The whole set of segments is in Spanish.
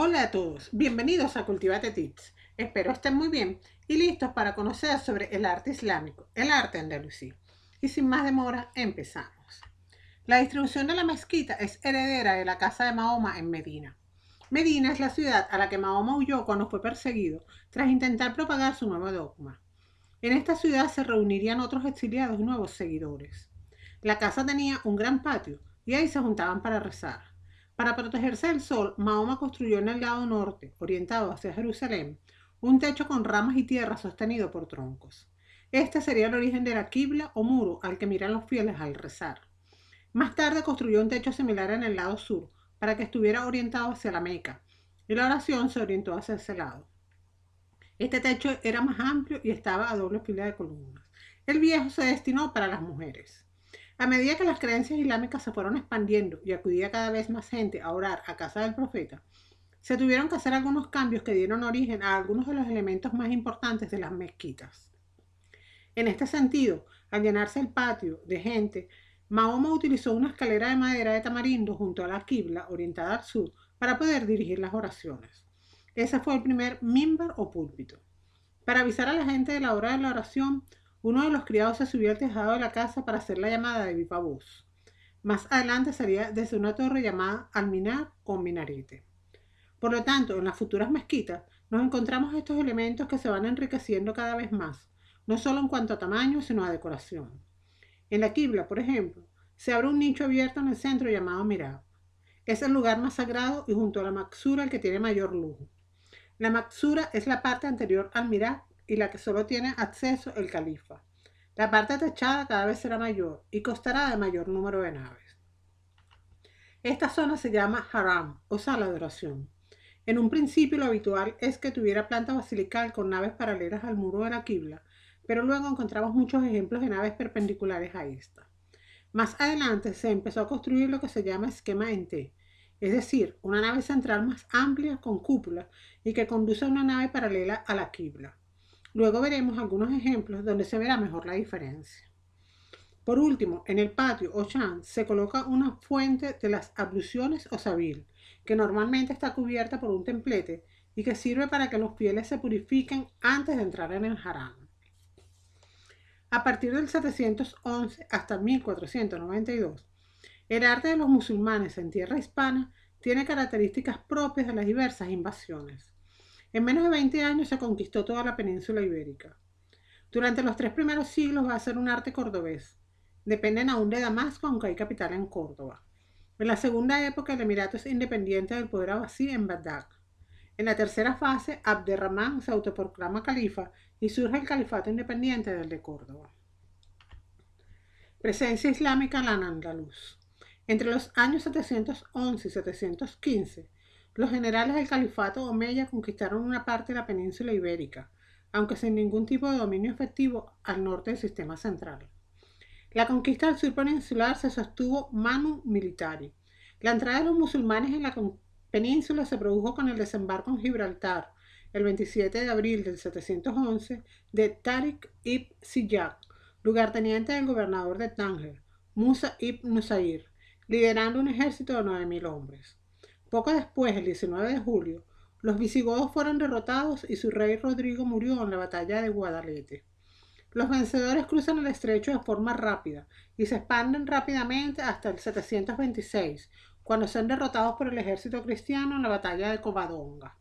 Hola a todos, bienvenidos a Cultivate Tips. Espero estén muy bien y listos para conocer sobre el arte islámico, el arte andalusí. Y sin más demora, empezamos. La distribución de la mezquita es heredera de la casa de Mahoma en Medina. Medina es la ciudad a la que Mahoma huyó cuando fue perseguido tras intentar propagar su nuevo dogma. En esta ciudad se reunirían otros exiliados y nuevos seguidores. La casa tenía un gran patio y ahí se juntaban para rezar. Para protegerse del sol, Mahoma construyó en el lado norte, orientado hacia Jerusalén, un techo con ramas y tierra sostenido por troncos. Este sería el origen de la quibla o muro al que miran los fieles al rezar. Más tarde construyó un techo similar en el lado sur, para que estuviera orientado hacia la Meca, y la oración se orientó hacia ese lado. Este techo era más amplio y estaba a doble fila de columnas. El viejo se destinó para las mujeres. A medida que las creencias islámicas se fueron expandiendo y acudía cada vez más gente a orar a casa del profeta, se tuvieron que hacer algunos cambios que dieron origen a algunos de los elementos más importantes de las mezquitas. En este sentido, al llenarse el patio de gente, Mahoma utilizó una escalera de madera de tamarindo junto a la quibla orientada al sur para poder dirigir las oraciones. Ese fue el primer mimbar o púlpito. Para avisar a la gente de la hora de la oración, uno de los criados se subió al tejado de la casa para hacer la llamada de viva voz. Más adelante sería desde una torre llamada alminar o minarete. Por lo tanto, en las futuras mezquitas nos encontramos estos elementos que se van enriqueciendo cada vez más, no solo en cuanto a tamaño, sino a decoración. En la quibla, por ejemplo, se abre un nicho abierto en el centro llamado mihrab. Es el lugar más sagrado y junto a la maksura el que tiene mayor lujo. La maksura es la parte anterior al mihrab y la que solo tiene acceso el califa. La parte techada cada vez será mayor y constará de mayor número de naves. Esta zona se llama haram o sala de oración. En un principio lo habitual es que tuviera planta basilical con naves paralelas al muro de la quibla, pero luego encontramos muchos ejemplos de naves perpendiculares a esta. Más adelante se empezó a construir lo que se llama esquema en T, es decir, una nave central más amplia con cúpula y que conduce a una nave paralela a la quibla. Luego veremos algunos ejemplos donde se verá mejor la diferencia. Por último, en el patio o chan se coloca una fuente de las abluciones o sabil, que normalmente está cubierta por un templete y que sirve para que los fieles se purifiquen antes de entrar en el haram. A partir del 711 hasta 1492, el arte de los musulmanes en tierra hispana tiene características propias de las diversas invasiones. En menos de 20 años se conquistó toda la península ibérica. Durante los 3 primeros siglos va a ser un arte cordobés. Dependen aún de Damasco, aunque hay capital en Córdoba. En la segunda época, el emirato es independiente del poder abasí en Bagdad. En la tercera fase, Abderramán se autoproclama califa y surge el califato independiente del de Córdoba. Presencia islámica en Al-Andalus. Entre los años 711 y 715, los generales del califato omeya conquistaron una parte de la península ibérica, aunque sin ningún tipo de dominio efectivo al norte del sistema central. La conquista del sur peninsular se sostuvo manu militari. La entrada de los musulmanes en la península se produjo con el desembarco en Gibraltar, el 27 de abril del 711, de Tariq ibn Ziyad, lugarteniente del gobernador de Tánger, Musa ibn Nusair, liderando un ejército de 9.000 hombres. Poco después, el 19 de julio, los visigodos fueron derrotados y su rey Rodrigo murió en la batalla de Guadalete. Los vencedores cruzan el estrecho de forma rápida y se expanden rápidamente hasta el 726, cuando son derrotados por el ejército cristiano en la batalla de Covadonga.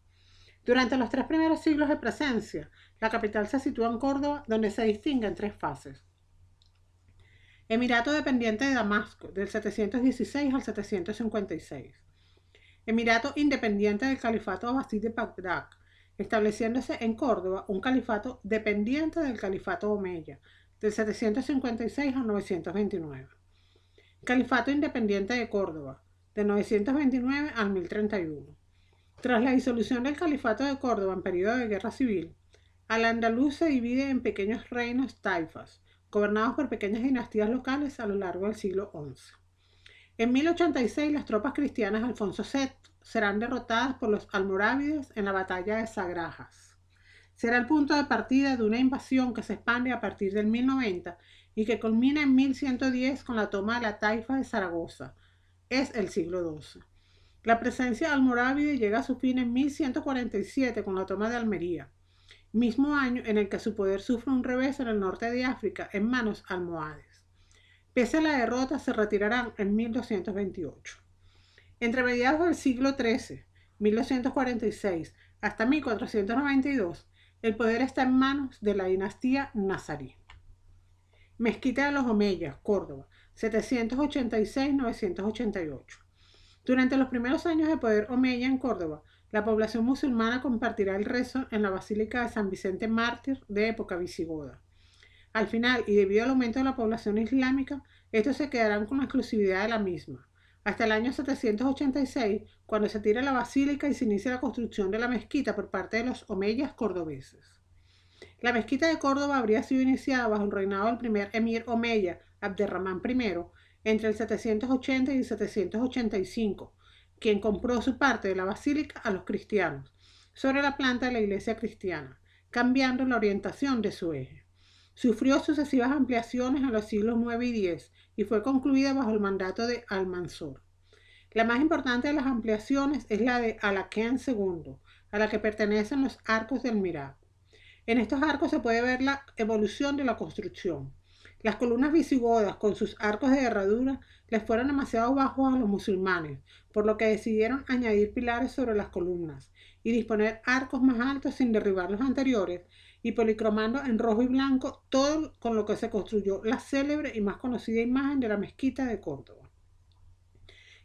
Durante los 3 primeros siglos de presencia, la capital se sitúa en Córdoba, donde se distingue en 3 fases. Emirato dependiente de Damasco, del 716 al 756. Emirato independiente del califato abasí de Bagdad, estableciéndose en Córdoba un califato dependiente del califato omeya, del 756 al 929. Califato independiente de Córdoba, de 929 al 1031. Tras la disolución del califato de Córdoba en periodo de guerra civil, Al-Andalus se divide en pequeños reinos taifas, gobernados por pequeñas dinastías locales a lo largo del siglo XI. En 1086 las tropas cristianas de Alfonso VI serán derrotadas por los almorávides en la batalla de Sagrajas. Será el punto de partida de una invasión que se expande a partir del 1090 y que culmina en 1110 con la toma de la taifa de Zaragoza. Es el siglo XII. La presencia almorávide llega a su fin en 1147 con la toma de Almería, mismo año en el que su poder sufre un revés en el norte de África en manos almohades. Pese a la derrota, se retirarán en 1228. Entre mediados del siglo XIII, 1246, hasta 1492, el poder está en manos de la dinastía nazarí. Mezquita de los Omeyas, Córdoba, 786-988. Durante los primeros años de poder omeya en Córdoba, la población musulmana compartirá el rezo en la Basílica de San Vicente Mártir de época visigoda. Al final, y debido al aumento de la población islámica, estos se quedarán con la exclusividad de la misma, hasta el año 786, cuando se tira la basílica y se inicia la construcción de la mezquita por parte de los omeyas cordobeses. La mezquita de Córdoba habría sido iniciada bajo el reinado del primer emir omeya, Abderramán I, entre el 780 y el 785, quien compró su parte de la basílica a los cristianos, sobre la planta de la iglesia cristiana, cambiando la orientación de su eje. Sufrió sucesivas ampliaciones en los siglos IX y X y fue concluida bajo el mandato de Almanzor. La más importante de las ampliaciones es la de Alaquén II, a la que pertenecen los arcos del Mirab. En estos arcos se puede ver la evolución de la construcción. Las columnas visigodas con sus arcos de herradura les fueron demasiado bajos a los musulmanes, por lo que decidieron añadir pilares sobre las columnas y disponer arcos más altos sin derribar los anteriores y policromando en rojo y blanco todo con lo que se construyó la célebre y más conocida imagen de la mezquita de Córdoba.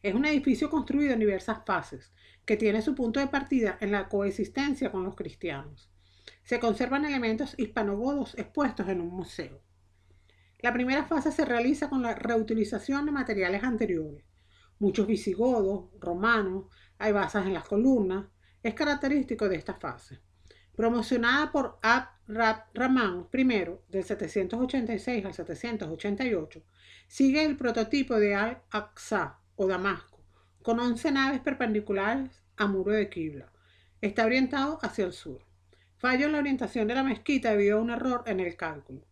Es un edificio construido en diversas fases, que tiene su punto de partida en la coexistencia con los cristianos. Se conservan elementos hispanogodos expuestos en un museo. La primera fase se realiza con la reutilización de materiales anteriores. Muchos visigodos, romanos, hay basas en las columnas. Es característico de esta fase. Promocionada por Abd-Rahman I, del 786 al 788, sigue el prototipo de Al-Aqsa o Damasco, con 11 naves perpendiculares a muro de Qibla. Está orientado hacia el sur. Fallo en la orientación de la mezquita debido a un error en el cálculo,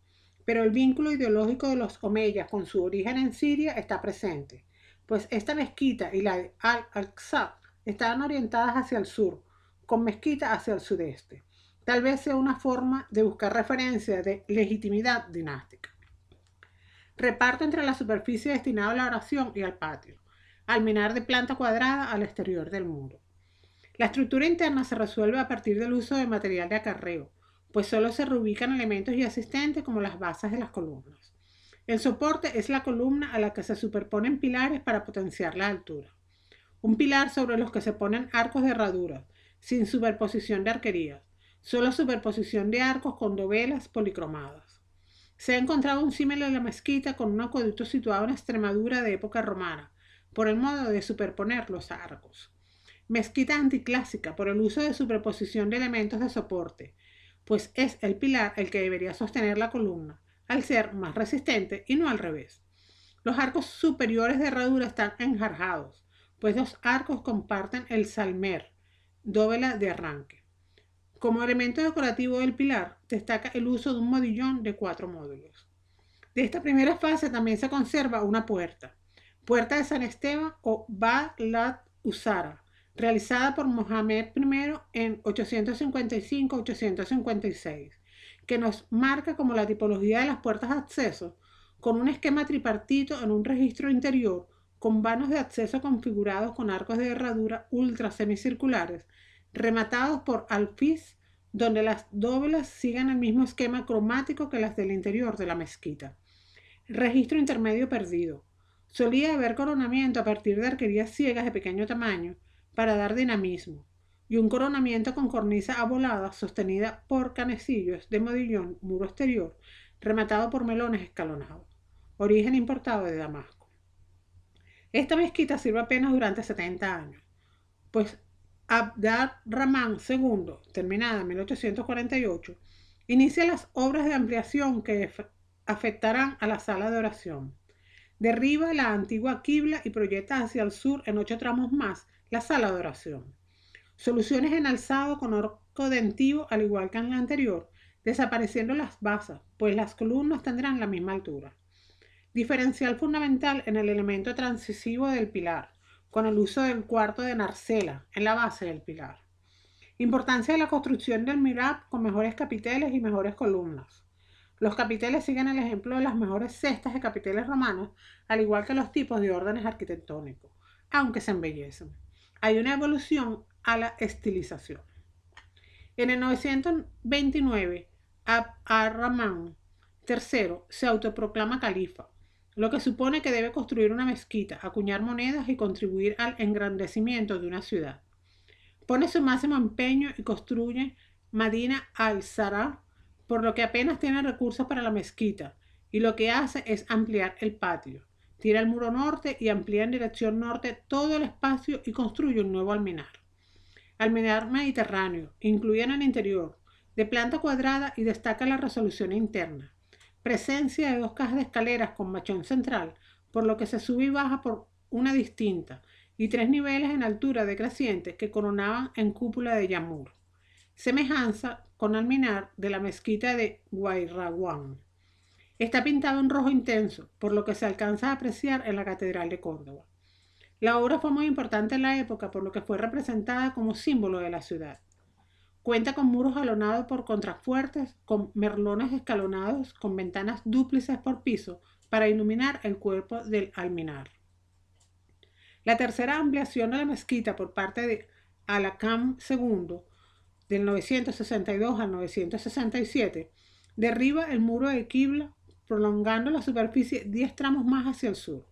pero el vínculo ideológico de los omeyas con su origen en Siria está presente, pues esta mezquita y la de Al-Aqsa estaban orientadas hacia el sur, con mezquita hacia el sudeste. Tal vez sea una forma de buscar referencia de legitimidad dinástica. Reparto entre la superficie destinada a la oración y al patio, alminar de planta cuadrada al exterior del muro. La estructura interna se resuelve a partir del uso de material de acarreo, pues solo se reubican elementos y asistentes como las bases de las columnas. El soporte es la columna a la que se superponen pilares para potenciar la altura. Un pilar sobre los que se ponen arcos de herradura, sin superposición de arquerías, solo superposición de arcos con dovelas policromadas. Se ha encontrado un símil en la mezquita con un acueducto situado en Extremadura de época romana, por el modo de superponer los arcos. Mezquita anticlásica por el uso de superposición de elementos de soporte, pues es el pilar el que debería sostener la columna, al ser más resistente y no al revés. Los arcos superiores de herradura están enjarjados, pues los arcos comparten el salmer, dovela de arranque. Como elemento decorativo del pilar, destaca el uso de un modillón de 4 módulos. De esta primera fase también se conserva una puerta de San Esteban o Ba-Lat Usara, realizada por Mohamed I en 855-856, que nos marca como la tipología de las puertas de acceso, con un esquema tripartito en un registro interior, con vanos de acceso configurados con arcos de herradura ultra semicirculares, rematados por alfiz, donde las dovelas siguen el mismo esquema cromático que las del interior de la mezquita. Registro intermedio perdido. Solía haber coronamiento a partir de arquerías ciegas de pequeño tamaño para dar dinamismo, y un coronamiento con cornisa abolada sostenida por canecillos de modillón muro exterior, rematado por melones escalonados, origen importado de Damasco. Esta mezquita sirve apenas durante 70 años, pues Abd-Rahman II, terminada en 1848, inicia las obras de ampliación que afectarán a la sala de oración. Derriba la antigua quibla y proyecta hacia el sur en 8 tramos más la sala de oración. Soluciones en alzado con arco dentivo al igual que en la anterior, desapareciendo las basas, pues las columnas tendrán la misma altura. Diferencial fundamental en el elemento transisivo del pilar, con el uso del cuarto de narcela en la base del pilar. Importancia de la construcción del mihrab con mejores capiteles y mejores columnas. Los capiteles siguen el ejemplo de las mejores cestas de capiteles romanos, al igual que los tipos de órdenes arquitectónicos, aunque se embellecen. Hay una evolución a la estilización. En el 929, Abd ar-Rahman III se autoproclama califa, lo que supone que debe construir una mezquita, acuñar monedas y contribuir al engrandecimiento de una ciudad. Pone su máximo empeño y construye Madina al-Zahra, por lo que apenas tiene recursos para la mezquita, y lo que hace es ampliar el patio. Tira el muro norte y amplía en dirección norte todo el espacio y construye un nuevo alminar. Alminar mediterráneo, incluye en el interior, de planta cuadrada y destaca la resolución interna. Presencia de dos cajas de escaleras con machón central, por lo que se sube y baja por una distinta, y 3 niveles en altura decrecientes que coronaban en cúpula de yamur. Semejanza con alminar de la mezquita de Guayrauán. Está pintado en rojo intenso, por lo que se alcanza a apreciar en la Catedral de Córdoba. La obra fue muy importante en la época, por lo que fue representada como símbolo de la ciudad. Cuenta con muros alonados por contrafuertes, con merlones escalonados, con ventanas dúplices por piso para iluminar el cuerpo del alminar. La tercera ampliación de la mezquita por parte de Al-Hakam II, del 962 al 967, derriba el muro de Qibla, prolongando la superficie 10 tramos más hacia el sur.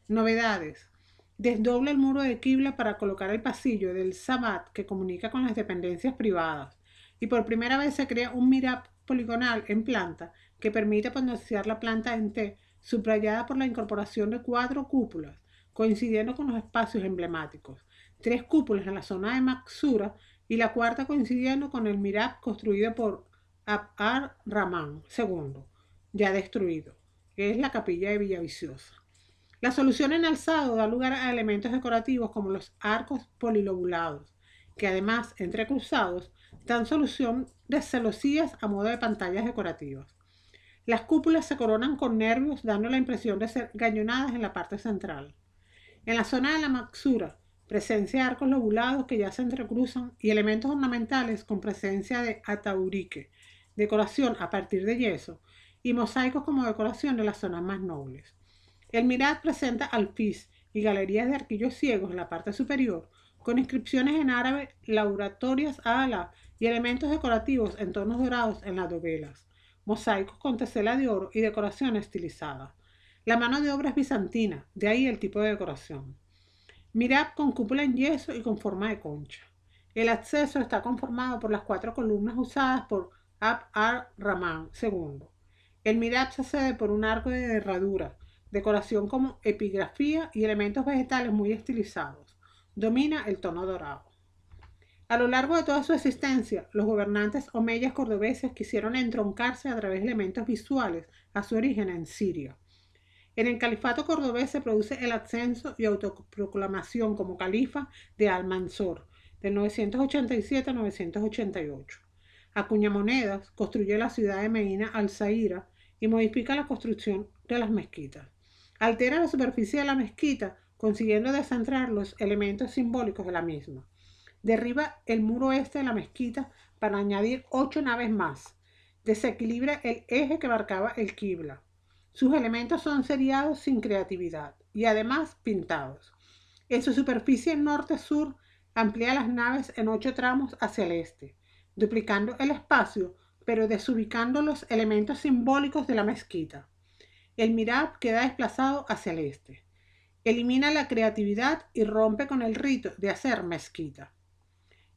Novedades: desdobla el muro de Qibla para colocar el pasillo del Sabat que comunica con las dependencias privadas, y por primera vez se crea un mihrab poligonal en planta que permite potenciar la planta en T, subrayada por la incorporación de 4 cúpulas, coincidiendo con los espacios emblemáticos, 3 cúpulas en la zona de Maksura y la cuarta coincidiendo con el mihrab construido por Abd ar-Rahman II, ya destruido, que es la capilla de Villaviciosa. La solución en alzado da lugar a elementos decorativos como los arcos polilobulados, que además, entrecruzados, dan solución de celosías a modo de pantallas decorativas. Las cúpulas se coronan con nervios, dando la impresión de ser gañonadas en la parte central. En la zona de la Maksura, presencia de arcos lobulados que ya se entrecruzan y elementos ornamentales con presencia de ataurique, decoración a partir de yeso, y mosaicos como decoración de las zonas más nobles. El mihrab presenta alfiz y galerías de arquillos ciegos en la parte superior, con inscripciones en árabe, lauratorias a Alá y elementos decorativos en tonos dorados en las dovelas, mosaicos con tesela de oro y decoración estilizada. La mano de obra es bizantina, de ahí el tipo de decoración. Mihrab con cúpula en yeso y con forma de concha. El acceso está conformado por las 4 columnas usadas por Abd ar-Rahman II. El mihrab se accede por un arco de herradura, decoración como epigrafía y elementos vegetales muy estilizados. Domina el tono dorado. A lo largo de toda su existencia, los gobernantes omeyas cordobeses quisieron entroncarse a través de elementos visuales a su origen en Siria. En el califato cordobés se produce el ascenso y autoproclamación como califa de Al-Mansur, de 987 a 988. Acuña monedas, construye la ciudad de Medina al-Zahira y modifica la construcción de las mezquitas. Altera la superficie de la mezquita, consiguiendo descentrar los elementos simbólicos de la misma. Derriba el muro este de la mezquita para añadir 8 naves más. Desequilibra el eje que marcaba el Qibla. Sus elementos son seriados sin creatividad y además pintados. En su superficie norte-sur amplía las naves en 8 tramos hacia el este, duplicando el espacio pero desubicando los elementos simbólicos de la mezquita. El mihrab queda desplazado hacia el este. Elimina la creatividad y rompe con el rito de hacer mezquita.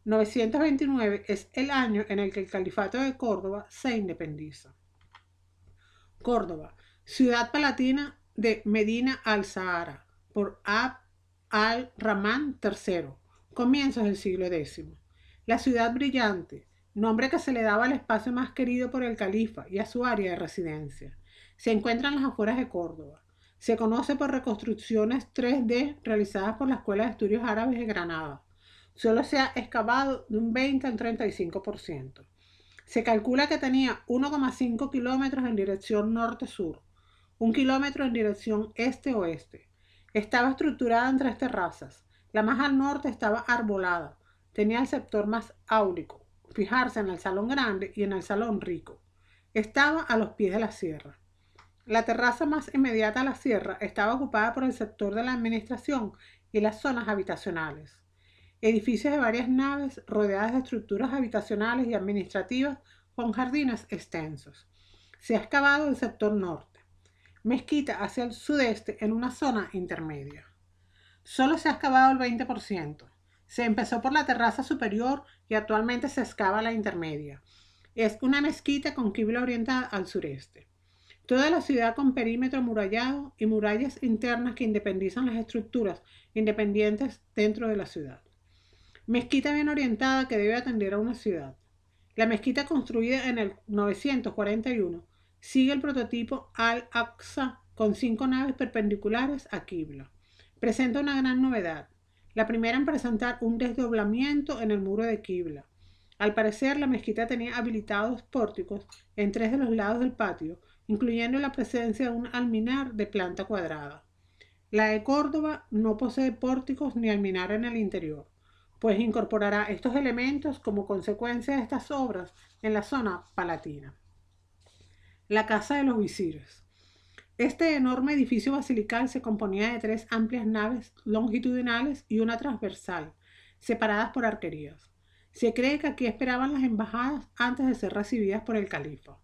929 es el año en el que el califato de Córdoba se independiza. Córdoba, ciudad palatina de Medina al-Zahara, por Abd al-Rahman III, comienzos del siglo X. La ciudad brillante, nombre que se le daba al espacio más querido por el califa y a su área de residencia. Se encuentra en las afueras de Córdoba. Se conoce por reconstrucciones 3D realizadas por la Escuela de Estudios Árabes de Granada. Solo se ha excavado de un 20 al 35%. Se calcula que tenía 1,5 kilómetros en dirección norte-sur, 1 kilómetro en dirección este-oeste, Estaba estructurada en 3 terrazas. La más al norte estaba arbolada. Tenía el sector más áurico, fijarse en el salón grande y en el salón rico. Estaba a los pies de la sierra. La terraza más inmediata a la sierra estaba ocupada por el sector de la administración y las zonas habitacionales. Edificios de varias naves rodeadas de estructuras habitacionales y administrativas con jardines extensos. Se ha excavado el sector norte. Mezquita hacia el sudeste en una zona intermedia. Solo se ha excavado el 20%. Se empezó por la terraza superior y actualmente se excava la intermedia. Es una mezquita con quibla orientada al sureste. Toda la ciudad con perímetro amurallado y murallas internas que independizan las estructuras independientes dentro de la ciudad. Mezquita bien orientada que debe atender a una ciudad. La mezquita construida en el 941 sigue el prototipo Al-Aqsa con 5 naves perpendiculares a Qibla. Presenta una gran novedad. La primera en presentar un desdoblamiento en el muro de Qibla. Al parecer, la mezquita tenía habilitados pórticos en 3 de los lados del patio, incluyendo la presencia de un alminar de planta cuadrada. La de Córdoba no posee pórticos ni alminar en el interior, pues incorporará estos elementos como consecuencia de estas obras en la zona palatina. La Casa de los Visires. Este enorme edificio basilical se componía de 3 amplias naves longitudinales y una transversal, separadas por arquerías. Se cree que aquí esperaban las embajadas antes de ser recibidas por el califa.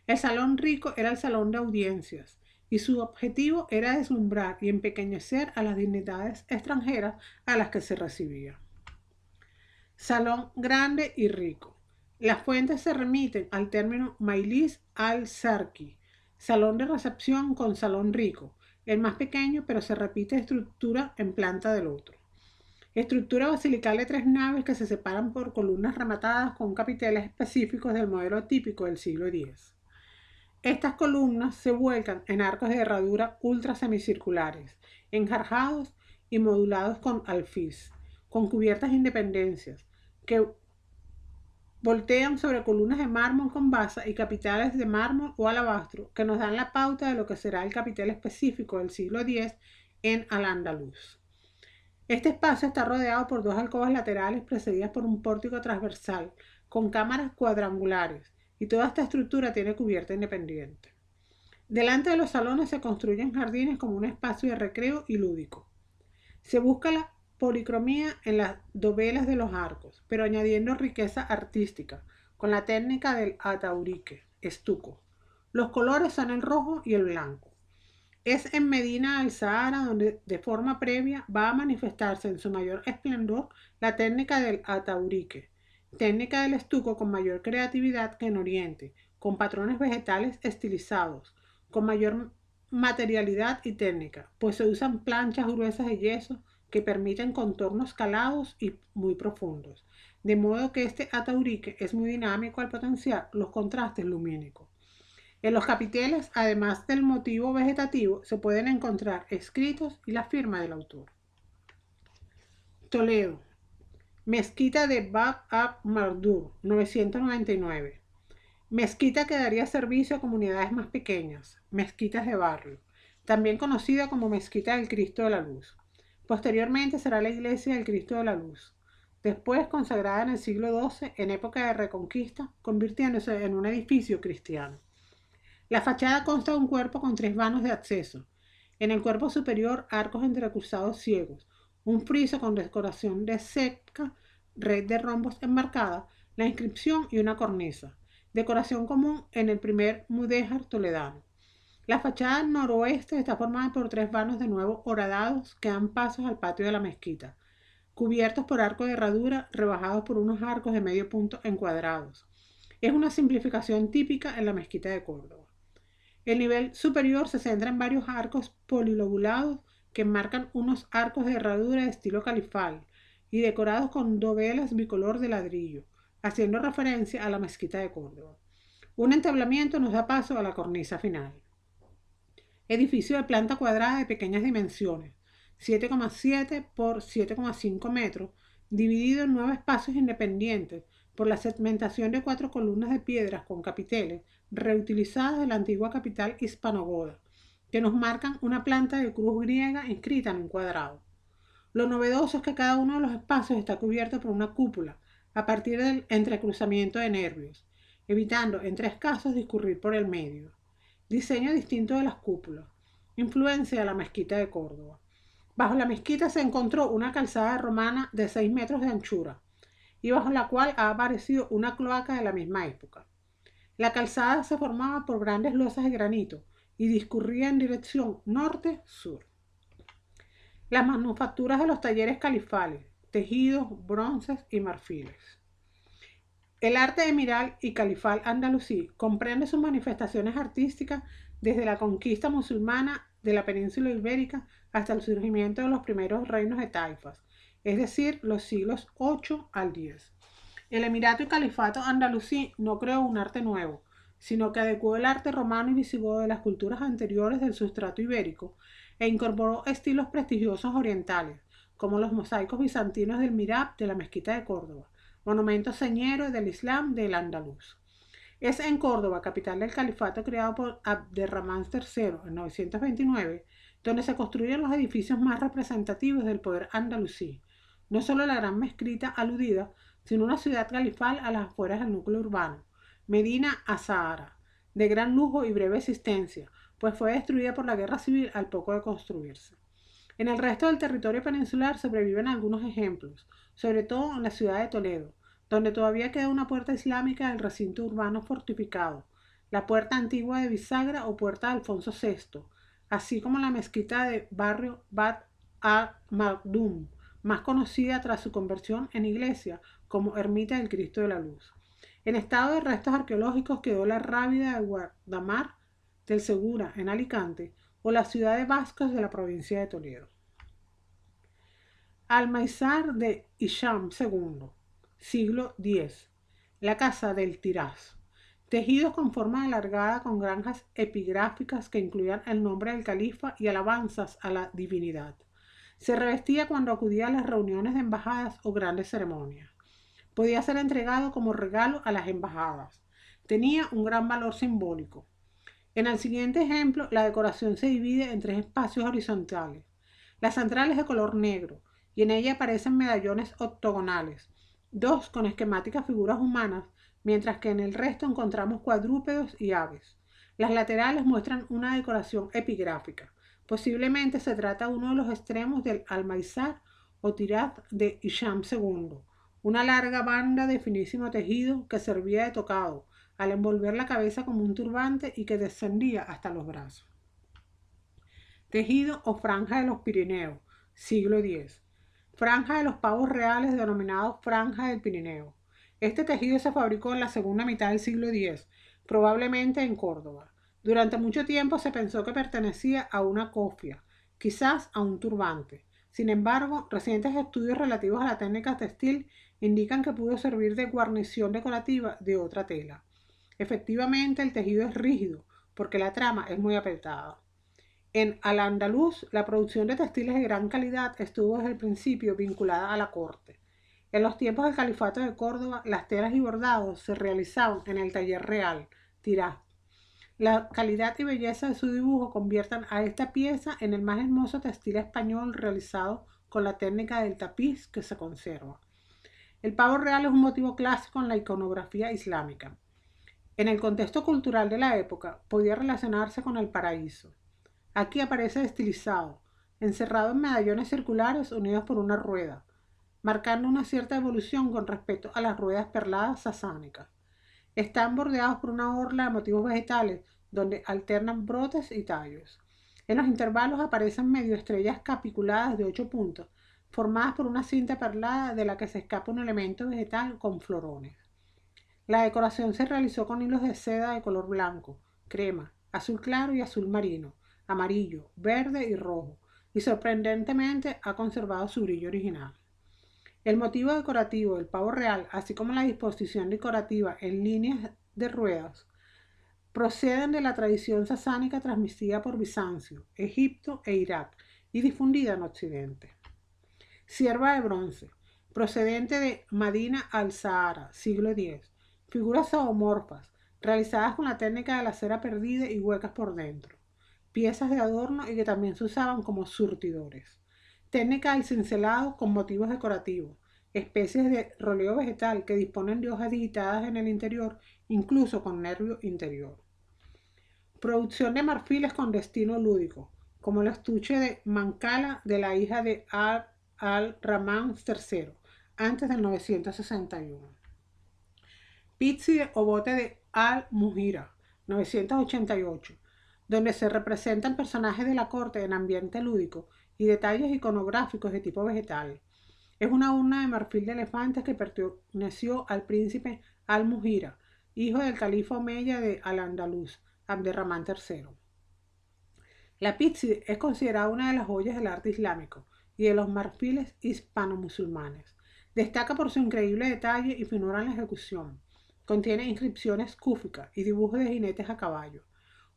El salón rico era el salón de audiencias, y su objetivo era deslumbrar y empequeñecer a las dignidades extranjeras a las que se recibía. Salón grande y rico. Las fuentes se remiten al término Majlis al-Sarki, salón de recepción con salón rico, el más pequeño, pero se repite estructura en planta del otro. Estructura basilical de 3 naves que se separan por columnas rematadas con capiteles específicos del modelo típico del siglo X. Estas columnas se vuelcan en arcos de herradura ultra semicirculares, enjarjados y modulados con alfiz, con cubiertas de independencias, que voltean sobre columnas de mármol con basa y capiteles de mármol o alabastro que nos dan la pauta de lo que será el capitel específico del siglo X en Al-Ándalus. Este espacio está rodeado por 2 alcobas laterales precedidas por un pórtico transversal con cámaras cuadrangulares, y toda esta estructura tiene cubierta independiente. Delante de los salones se construyen jardines como un espacio de recreo y lúdico. Se busca la policromía en las dovelas de los arcos, pero añadiendo riqueza artística, con la técnica del ataurique, estuco. Los colores son el rojo y el blanco. Es en Medina al-Sahara donde de forma previa va a manifestarse en su mayor esplendor la técnica del ataurique, técnica del estuco con mayor creatividad que en Oriente, con patrones vegetales estilizados, con mayor materialidad y técnica, pues se usan planchas gruesas de yeso que permiten contornos calados y muy profundos, de modo que este ataurique es muy dinámico al potenciar los contrastes lumínicos. En los capiteles, además del motivo vegetativo, se pueden encontrar escritos y la firma del autor. Toledo. Mezquita de Bab al-Mardur, 999. Mezquita que daría servicio a comunidades más pequeñas, mezquitas de barrio, también conocida como Mezquita del Cristo de la Luz. Posteriormente será la Iglesia del Cristo de la Luz, después consagrada en el siglo XII en época de Reconquista, convirtiéndose en un edificio cristiano. La fachada consta de un cuerpo con 3 vanos de acceso. En el cuerpo superior, arcos entrecruzados ciegos, un friso con decoración de seca, red de rombos enmarcada, la inscripción y una cornisa, decoración común en el primer mudéjar toledano. La fachada noroeste está formada por 3 vanos de nuevo horadados que dan pasos al patio de la mezquita, cubiertos por arcos de herradura rebajados por unos arcos de medio punto encuadrados. Es una simplificación típica en la mezquita de Córdoba. El nivel superior se centra en varios arcos polilobulados que enmarcan unos arcos de herradura de estilo califal y decorados con dovelas bicolor de ladrillo, haciendo referencia a la mezquita de Córdoba. Un entablamiento nos da paso a la cornisa final. Edificio de planta cuadrada de pequeñas dimensiones, 7,7 por 7,5 metros, dividido en 9 espacios independientes por la segmentación de 4 columnas de piedras con capiteles reutilizadas de la antigua capital hispanogoda, que nos marcan una planta de cruz griega inscrita en un cuadrado. Lo novedoso es que cada uno de los espacios está cubierto por una cúpula a partir del entrecruzamiento de nervios, evitando en 3 casos discurrir por el medio. Diseño distinto de las cúpulas. Influencia de la mezquita de Córdoba. Bajo la mezquita se encontró una calzada romana de 6 metros de anchura y bajo la cual ha aparecido una cloaca de la misma época. La calzada se formaba por grandes losas de granito y discurría en dirección norte-sur. Las manufacturas de los talleres califales, tejidos, bronces y marfiles. El arte emiral y califal andalusí comprende sus manifestaciones artísticas desde la conquista musulmana de la península ibérica hasta el surgimiento de los primeros reinos de taifas, es decir, los siglos 8 al 10. El emirato y califato andalusí no creó un arte nuevo, sino que adecuó el arte romano y visigodo de las culturas anteriores del sustrato ibérico e incorporó estilos prestigiosos orientales, como los mosaicos bizantinos del Mihrab de la Mezquita de Córdoba, monumento señero del Islam del Andaluz. Es en Córdoba, capital del califato creado por Abderramán III en 929, donde se construyen los edificios más representativos del poder andalusí, no solo la gran mezquita aludida, sino una ciudad califal a las afueras del núcleo urbano, Medina Azahara, de gran lujo y breve existencia, pues fue destruida por la guerra civil al poco de construirse. En el resto del territorio peninsular sobreviven algunos ejemplos, sobre todo en la ciudad de Toledo, donde todavía queda una puerta islámica del recinto urbano fortificado, la puerta antigua de Bisagra o puerta de Alfonso VI, así como la mezquita de barrio Bat al-Magdum, más conocida tras su conversión en iglesia como Ermita del Cristo de la Luz. En estado de restos arqueológicos quedó la rábida de Guardamar del Segura, en Alicante, o la ciudad de Bascos de la provincia de Toledo. Almaizar de Hisham II, siglo X, la casa del Tiraz. Tejidos con forma alargada con granjas epigráficas que incluían el nombre del califa y alabanzas a la divinidad. Se revestía cuando acudía a las reuniones de embajadas o grandes ceremonias. Podía ser entregado como regalo a las embajadas. Tenía un gran valor simbólico. En el siguiente ejemplo, la decoración se divide en 3 espacios horizontales. La central es de color negro y en ella aparecen medallones octogonales, 2 con esquemáticas figuras humanas, mientras que en el resto encontramos cuadrúpedos y aves. Las laterales muestran una decoración epigráfica. Posiblemente se trata de uno de los extremos del almaizar o tiraz de Hisham II, una larga banda de finísimo tejido que servía de tocado al envolver la cabeza como un turbante y que descendía hasta los brazos. Tejido o franja de los Pirineos, siglo X. Franja de los pavos reales denominado franja del Pirineo. Este tejido se fabricó en la segunda mitad del siglo X, probablemente en Córdoba. Durante mucho tiempo se pensó que pertenecía a una cofia, quizás a un turbante. Sin embargo, recientes estudios relativos a la técnica textil indican que pudo servir de guarnición decorativa de otra tela. Efectivamente, el tejido es rígido porque la trama es muy apretada. En Al-Andalus, la producción de textiles de gran calidad estuvo desde el principio vinculada a la corte. En los tiempos del Califato de Córdoba, las telas y bordados se realizaban en el taller real, Tiraz. La calidad y belleza de su dibujo convierten a esta pieza en el más hermoso textil español realizado con la técnica del tapiz que se conserva. El pavo real es un motivo clásico en la iconografía islámica. En el contexto cultural de la época, podía relacionarse con el paraíso. Aquí aparece estilizado, encerrado en medallones circulares unidos por una rueda, marcando una cierta evolución con respecto a las ruedas perladas sasánicas. Están bordeados por una orla de motivos vegetales, donde alternan brotes y tallos. En los intervalos aparecen medio estrellas capiculadas de 8 puntos, formadas por una cinta perlada de la que se escapa un elemento vegetal con florones. La decoración se realizó con hilos de seda de color blanco, crema, azul claro y azul marino, amarillo, verde y rojo, y sorprendentemente ha conservado su brillo original. El motivo decorativo del pavo real, así como la disposición decorativa en líneas de ruedas, proceden de la tradición sasánica transmitida por Bizancio, Egipto e Irak y difundida en Occidente. Sierva de bronce, procedente de Medina al-Sahara, siglo X. Figuras zoomorfas, realizadas con la técnica de la cera perdida y huecas por dentro. piezas de adorno y que también se usaban como surtidores. Técnica del cincelado con motivos decorativos, especies de roleo vegetal que disponen de hojas digitadas en el interior, incluso con nervio interior. Producción de marfiles con destino lúdico, como el estuche de Mancala de la hija de al-Rahman III, antes del 961. Pizzi o bote de al-Muhira, 988, donde se representan personajes de la corte en ambiente lúdico y detalles iconográficos de tipo vegetal. Es una urna de marfil de elefantes que perteneció al príncipe al-Muhira, hijo del califa omeya de al-Andalus, Abderramán III. La Pizzi es considerada una de las joyas del arte islámico y de los marfiles hispano-musulmanes. Destaca por su increíble detalle y finura en la ejecución. Contiene inscripciones cúficas y dibujos de jinetes a caballo,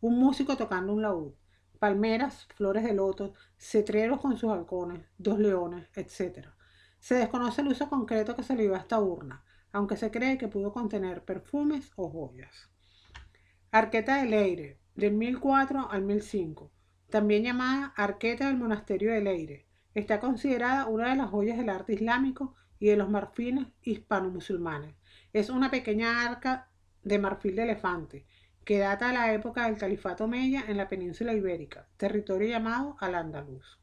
un músico tocando un laúd, palmeras, flores de loto, cetreros con sus halcones, dos leones, etc. Se desconoce el uso concreto que se le dio a esta urna, aunque se cree que pudo contener perfumes o joyas. Arqueta de Leyre, del 1004 al 1005, también llamada Arqueta del Monasterio de Leyre, está considerada una de las joyas del arte islámico y de los marfiles hispano-musulmanes. Es una pequeña arca de marfil de elefante que data de la época del califato omeya en la península ibérica, territorio llamado al-Andalus.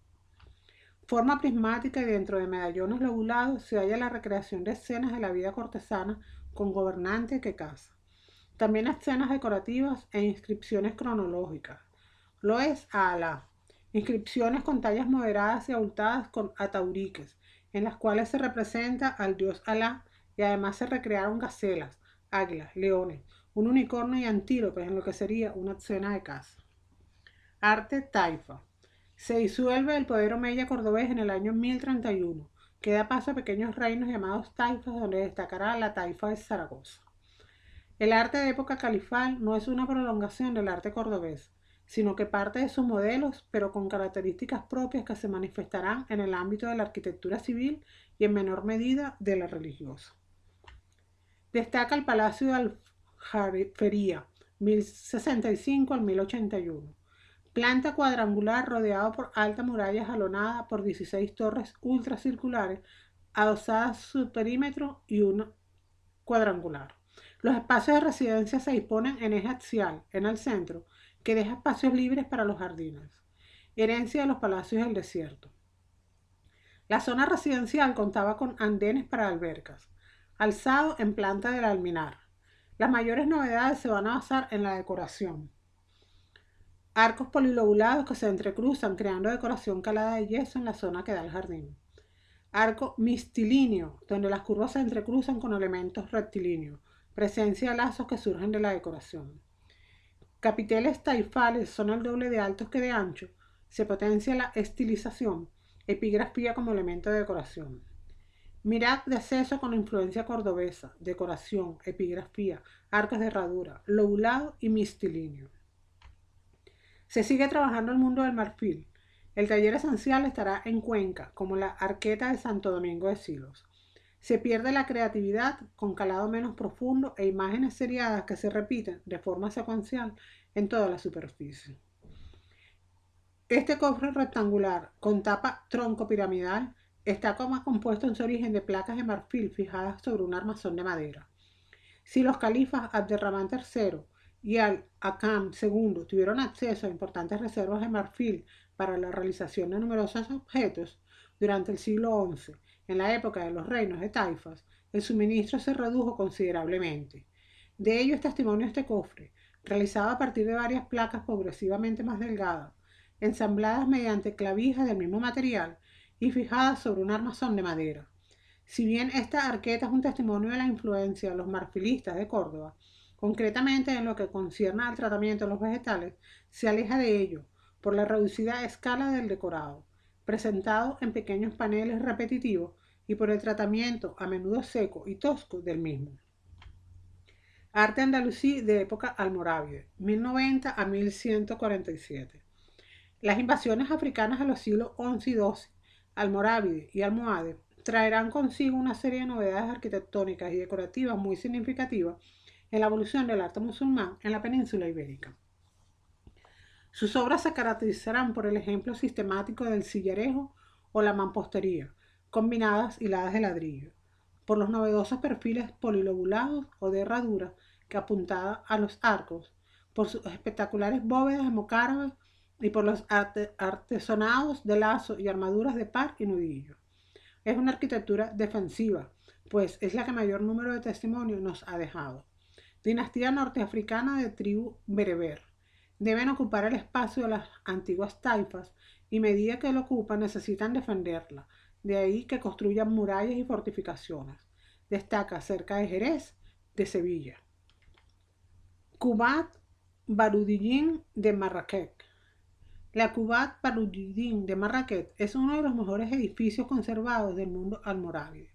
Forma prismática y dentro de medallones lobulados se halla la recreación de escenas de la vida cortesana con gobernante que caza. También escenas decorativas e inscripciones cronológicas. Lo es a Alá. Inscripciones con tallas moderadas y abultadas con atauriques, en las cuales se representa al dios Alá y además se recrearon gacelas, águilas, leones, un unicornio y antílopes en lo que sería una escena de caza. Arte taifa. Se disuelve el poder omeya cordobés en el año 1031, que da paso a pequeños reinos llamados taifas, donde destacará la taifa de Zaragoza. El arte de época califal no es una prolongación del arte cordobés, sino que parte de sus modelos, pero con características propias que se manifestarán en el ámbito de la arquitectura civil y en menor medida de la religiosa. Destaca el Palacio de Aljafería, 1065 al 1081. Planta cuadrangular rodeado por alta muralla jalonada por 16 torres ultracirculares adosadas su perímetro y una cuadrangular. Los espacios de residencia se disponen en eje axial, en el centro, que deja espacios libres para los jardines. Herencia de los palacios del desierto. La zona residencial contaba con andenes para albercas, alzado en planta del alminar. Las mayores novedades se van a basar en la decoración. Arcos polilobulados que se entrecruzan creando decoración calada de yeso en la zona que da al jardín. Arco mistilíneo, donde las curvas se entrecruzan con elementos rectilíneos. Presencia de lazos que surgen de la decoración. Capiteles taifales son el doble de altos que de ancho. Se potencia la estilización. Epigrafía como elemento de decoración. Mirad de acceso con influencia cordobesa. Decoración, epigrafía, arcos de herradura, lobulado y mistilíneo. Se sigue trabajando el mundo del marfil. El taller esencial estará en Cuenca, como la Arqueta de Santo Domingo de Silos. Se pierde la creatividad con calado menos profundo e imágenes seriadas que se repiten de forma secuencial en toda la superficie. Este cofre rectangular con tapa tronco piramidal está compuesto en su origen de placas de marfil fijadas sobre un armazón de madera. Si los califas Abderramán III y al-Hakam II tuvieron acceso a importantes reservas de marfil para la realización de numerosos objetos, durante el siglo XI, en la época de los reinos de taifas, el suministro se redujo considerablemente. De ello es testimonio este cofre, realizado a partir de varias placas progresivamente más delgadas, ensambladas mediante clavijas del mismo material y fijadas sobre un armazón de madera. Si bien esta arqueta es un testimonio de la influencia de los marfilistas de Córdoba, concretamente en lo que concierne al tratamiento de los vegetales, se aleja de ello por la reducida escala del decorado, presentado en pequeños paneles repetitivos y por el tratamiento a menudo seco y tosco del mismo. Arte andalusí de época almorávide, 1090 a 1147. Las invasiones africanas de los siglos XI y XII, almorávide y almohade, traerán consigo una serie de novedades arquitectónicas y decorativas muy significativas en la evolución del arte musulmán en la península ibérica. Sus obras se caracterizarán por el ejemplo sistemático del sillarejo o la mampostería, combinadas hiladas de ladrillo, por los novedosos perfiles polilobulados o de herradura que apuntaban a los arcos, por sus espectaculares bóvedas de mocárabes y por los artesonados de lazo y armaduras de par y nudillo. Es una arquitectura defensiva, pues es la que mayor número de testimonios nos ha dejado. Dinastía norteafricana de tribu bereber. Deben ocupar el espacio de las antiguas taifas y a medida que lo ocupan necesitan defenderla. De ahí que construyan murallas y fortificaciones. Destaca cerca de Jerez, de Sevilla. Qubat Baruddin de Marrakech. La Qubat Baruddin de Marrakech es uno de los mejores edificios conservados del mundo almorávide.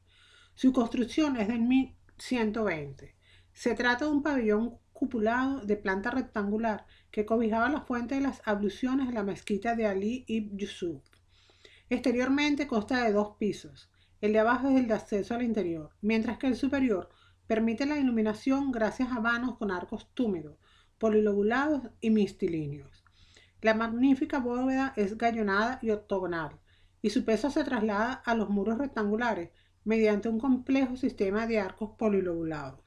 Su construcción es del 1120. Se trata de un pabellón cupulado de planta rectangular que cobijaba la fuente de las abluciones de la mezquita de Ali ibn Yusuf. Exteriormente consta de 2 pisos. El de abajo es el de acceso al interior, mientras que el superior permite la iluminación gracias a vanos con arcos túmidos, polilobulados y mistilíneos. La magnífica bóveda es gallonada y octogonal, y su peso se traslada a los muros rectangulares mediante un complejo sistema de arcos polilobulados.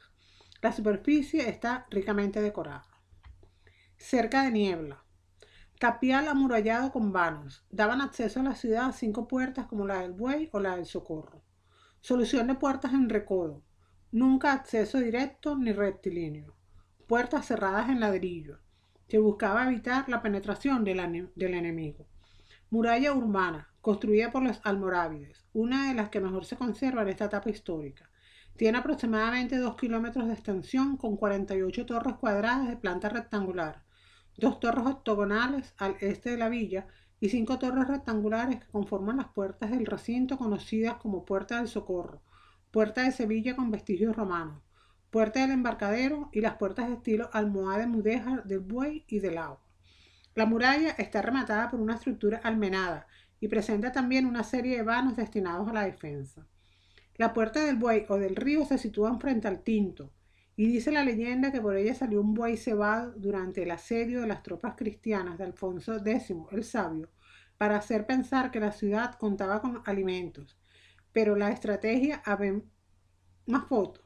La superficie está ricamente decorada. Cerca de niebla. Tapial amurallado con vanos. Daban acceso a la ciudad 5 puertas como la del Buey o la del Socorro. Solución de puertas en recodo. Nunca acceso directo ni rectilíneo. Puertas cerradas en ladrillo. Se buscaba evitar la penetración del enemigo. Muralla urbana, construida por los almorávides, una de las que mejor se conserva en esta etapa histórica. Tiene aproximadamente 2 kilómetros de extensión con 48 torres cuadradas de planta rectangular, 2 torres octogonales al este de la villa y 5 torres rectangulares que conforman las puertas del recinto conocidas como Puerta del Socorro, Puerta de Sevilla con vestigios romanos, Puerta del Embarcadero y las puertas de estilo almohade mudéjar del Buey y del Agua. La muralla está rematada por una estructura almenada y presenta también una serie de vanos destinados a la defensa. La Puerta del Buey o del Río se sitúa frente al Tinto, y dice la leyenda que por ella salió un buey cebado durante el asedio de las tropas cristianas de Alfonso X el Sabio, para hacer pensar que la ciudad contaba con alimentos. Pero la estrategia, más foto,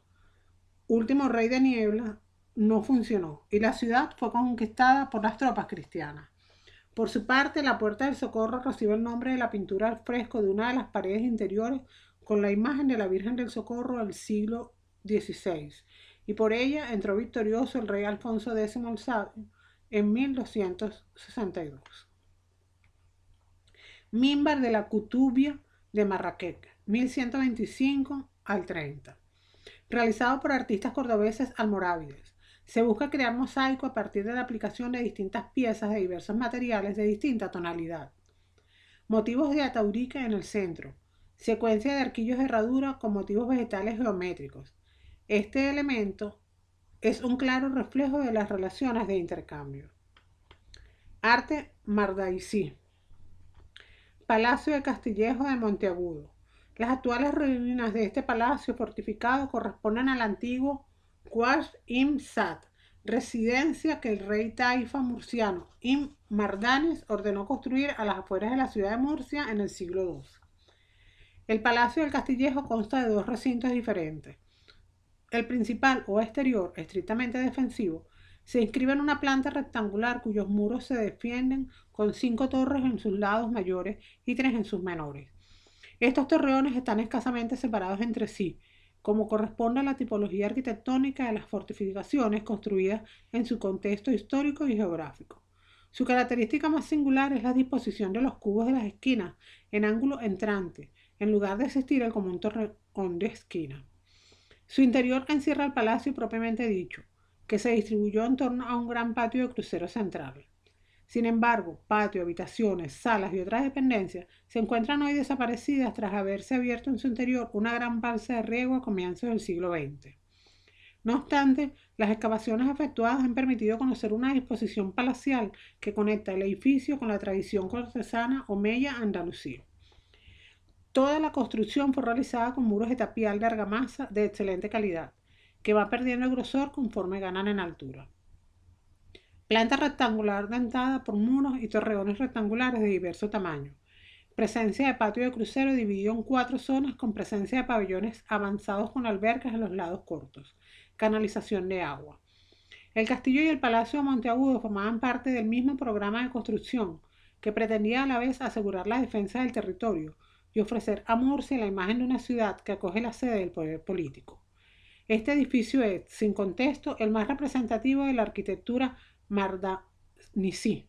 último rey de niebla, no funcionó, y la ciudad fue conquistada por las tropas cristianas. Por su parte, la Puerta del Socorro recibe el nombre de la pintura al fresco de una de las paredes interiores con la imagen de la Virgen del Socorro del siglo XVI, y por ella entró victorioso el rey Alfonso X el Sabio en 1262. Mimbar de la Kutubia de Marrakech, 1125 al 30. Realizado por artistas cordobeses almorávides. Se busca crear mosaico a partir de la aplicación de distintas piezas de diversos materiales de distinta tonalidad. Motivos de ataurica en el centro. Secuencia de arquillos de herradura con motivos vegetales geométricos. Este elemento es un claro reflejo de las relaciones de intercambio. Arte Mardaisí. Palacio de Castillejo de Monteagudo. Las actuales ruinas de este palacio fortificado corresponden al antiguo Quasr Ibn Saad, residencia que el rey taifa murciano Ibn Mardanes ordenó construir a las afueras de la ciudad de Murcia en el siglo II. El Palacio del Castillejo consta de 2 recintos diferentes. El principal o exterior, estrictamente defensivo, se inscribe en una planta rectangular cuyos muros se defienden con 5 torres en sus lados mayores y 3 en sus menores. Estos torreones están escasamente separados entre sí, como corresponde a la tipología arquitectónica de las fortificaciones construidas en su contexto histórico y geográfico. Su característica más singular es la disposición de los cubos de las esquinas en ángulo entrante, en lugar de existir el común torreón de esquina. Su interior encierra el palacio propiamente dicho, que se distribuyó en torno a un gran patio de crucero central. Sin embargo, patio, habitaciones, salas y otras dependencias se encuentran hoy desaparecidas tras haberse abierto en su interior una gran balsa de riego a comienzos del siglo XX. No obstante, las excavaciones efectuadas han permitido conocer una disposición palacial que conecta el edificio con la tradición cortesana omeya andalusí. Toda la construcción fue realizada con muros de tapial de argamasa de excelente calidad, que va perdiendo el grosor conforme ganan en altura. Planta rectangular dentada por muros y torreones rectangulares de diverso tamaño. Presencia de patio de crucero dividido en 4 zonas con presencia de pabellones avanzados con albercas en los lados cortos. Canalización de agua. El castillo y el palacio de Monteagudo formaban parte del mismo programa de construcción que pretendía a la vez asegurar la defensa del territorio y ofrecer a Murcia la imagen de una ciudad que acoge la sede del poder político. Este edificio es, sin contexto, el más representativo de la arquitectura mardanisí.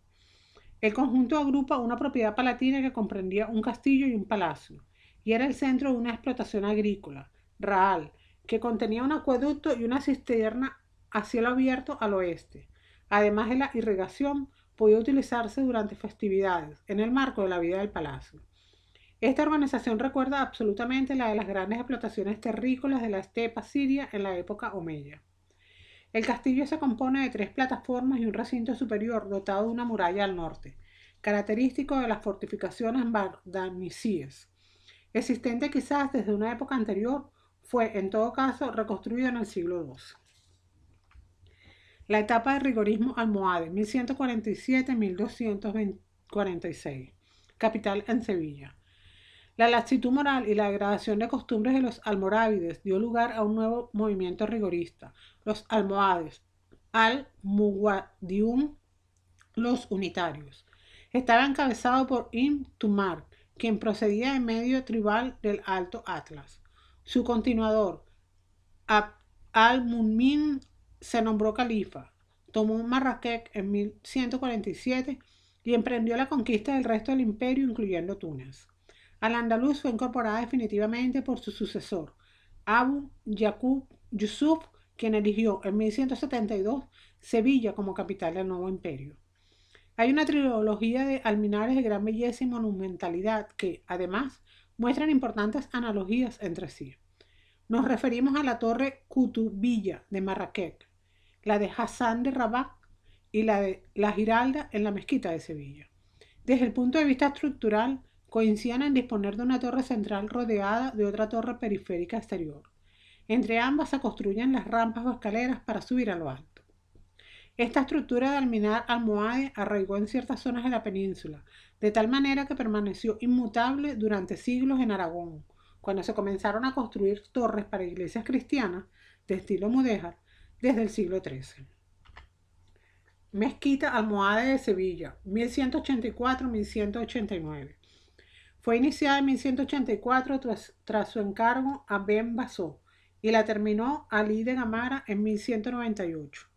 El conjunto agrupa una propiedad palatina que comprendía un castillo y un palacio, y era el centro de una explotación agrícola, Raal, que contenía un acueducto y una cisterna a cielo abierto al oeste. Además de la irrigación, podía utilizarse durante festividades, en el marco de la vida del palacio. Esta organización recuerda absolutamente la de las grandes explotaciones terrícolas de la estepa siria en la época omeya. El castillo se compone de 3 plataformas y un recinto superior dotado de una muralla al norte, característico de las fortificaciones mardanisíes. Existente quizás desde una época anterior, fue en todo caso reconstruido en el siglo II. La etapa de rigorismo almohade, 1147-1246. Capital en Sevilla. La laxitud moral y la degradación de costumbres de los almorávides dio lugar a un nuevo movimiento rigorista, los almohades, al-Muwadiun, los unitarios. Estaba encabezado por Ibn Tumar, quien procedía de medio tribal del Alto Atlas. Su continuador, Abd al-Mumin, se nombró califa, tomó Marrakech en 1147 y emprendió la conquista del resto del imperio, incluyendo Túnez. Al-Andalus fue incorporada definitivamente por su sucesor, Abu Yaqub Yusuf, quien eligió en 1172 Sevilla como capital del nuevo imperio. Hay una trilogía de alminares de gran belleza y monumentalidad que, además, muestran importantes analogías entre sí. Nos referimos a la torre Kutubiyya de Marrakech, la de Hassan de Rabat y la de la Giralda en la mezquita de Sevilla. Desde el punto de vista estructural, coinciden en disponer de una torre central rodeada de otra torre periférica exterior. Entre ambas se construyen las rampas o escaleras para subir a lo alto. Esta estructura de alminar almohade arraigó en ciertas zonas de la península, de tal manera que permaneció inmutable durante siglos en Aragón, cuando se comenzaron a construir torres para iglesias cristianas de estilo mudéjar desde el siglo XIII. Mezquita almohade de Sevilla, 1184-1189. Fue iniciada en 1184 tras su encargo a Ben Basó y la terminó Ali de Gamara en 1198.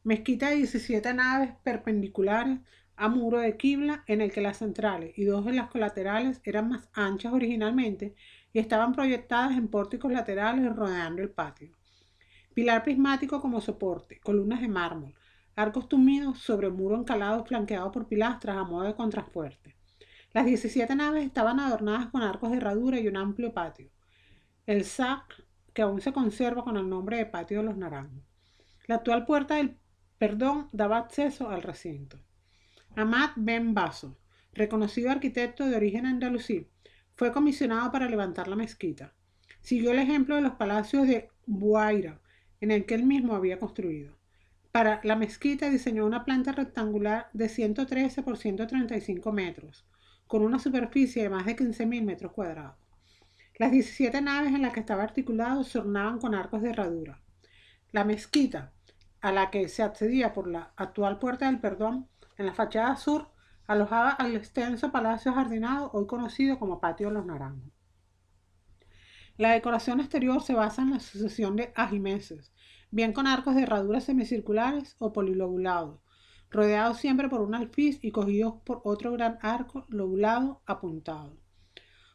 Mezquita de 17 naves perpendiculares a muro de quibla en el que las centrales y 2 de las colaterales eran más anchas originalmente y estaban proyectadas en pórticos laterales rodeando el patio. Pilar prismático como soporte, columnas de mármol, arcos tumidos sobre muro encalado flanqueado por pilastras a modo de contrafuerte. Las 17 naves estaban adornadas con arcos de herradura y un amplio patio, el SAC, que aún se conserva con el nombre de Patio de los Naranjos. La actual Puerta del Perdón daba acceso al recinto. Ahmad Ben Basso, reconocido arquitecto de origen andalusí, fue comisionado para levantar la mezquita. Siguió el ejemplo de los palacios de Buaira, en el que él mismo había construido. Para la mezquita diseñó una planta rectangular de 113 por 135 metros, con una superficie de más de 15.000 metros cuadrados. Las 17 naves en las que estaba articulado se ornaban con arcos de herradura. La mezquita, a la que se accedía por la actual Puerta del Perdón, en la fachada sur, alojaba al extenso palacio jardinado, hoy conocido como Patio de los Naranjos. La decoración exterior se basa en la sucesión de ajimeces, bien con arcos de herradura semicirculares o polilobulados, rodeados siempre por un alfiz y cogidos por otro gran arco lobulado apuntado.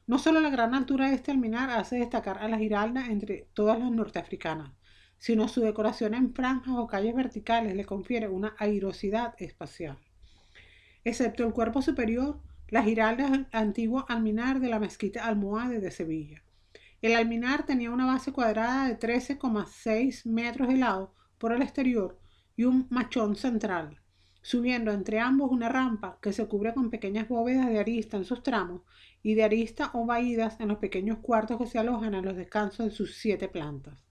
No solo la gran altura de este alminar hace destacar a la Giralda entre todas las norteafricanas, sino su decoración en franjas o calles verticales le confiere una airosidad espacial. Excepto el cuerpo superior, la Giralda es el antiguo alminar de la mezquita almohade de Sevilla. El alminar tenía una base cuadrada de 13,6 metros de lado por el exterior y un machón central, subiendo entre ambos una rampa que se cubre con pequeñas bóvedas de arista en sus tramos y de arista o vaídas en los pequeños cuartos que se alojan en los descansos de sus 7 plantas.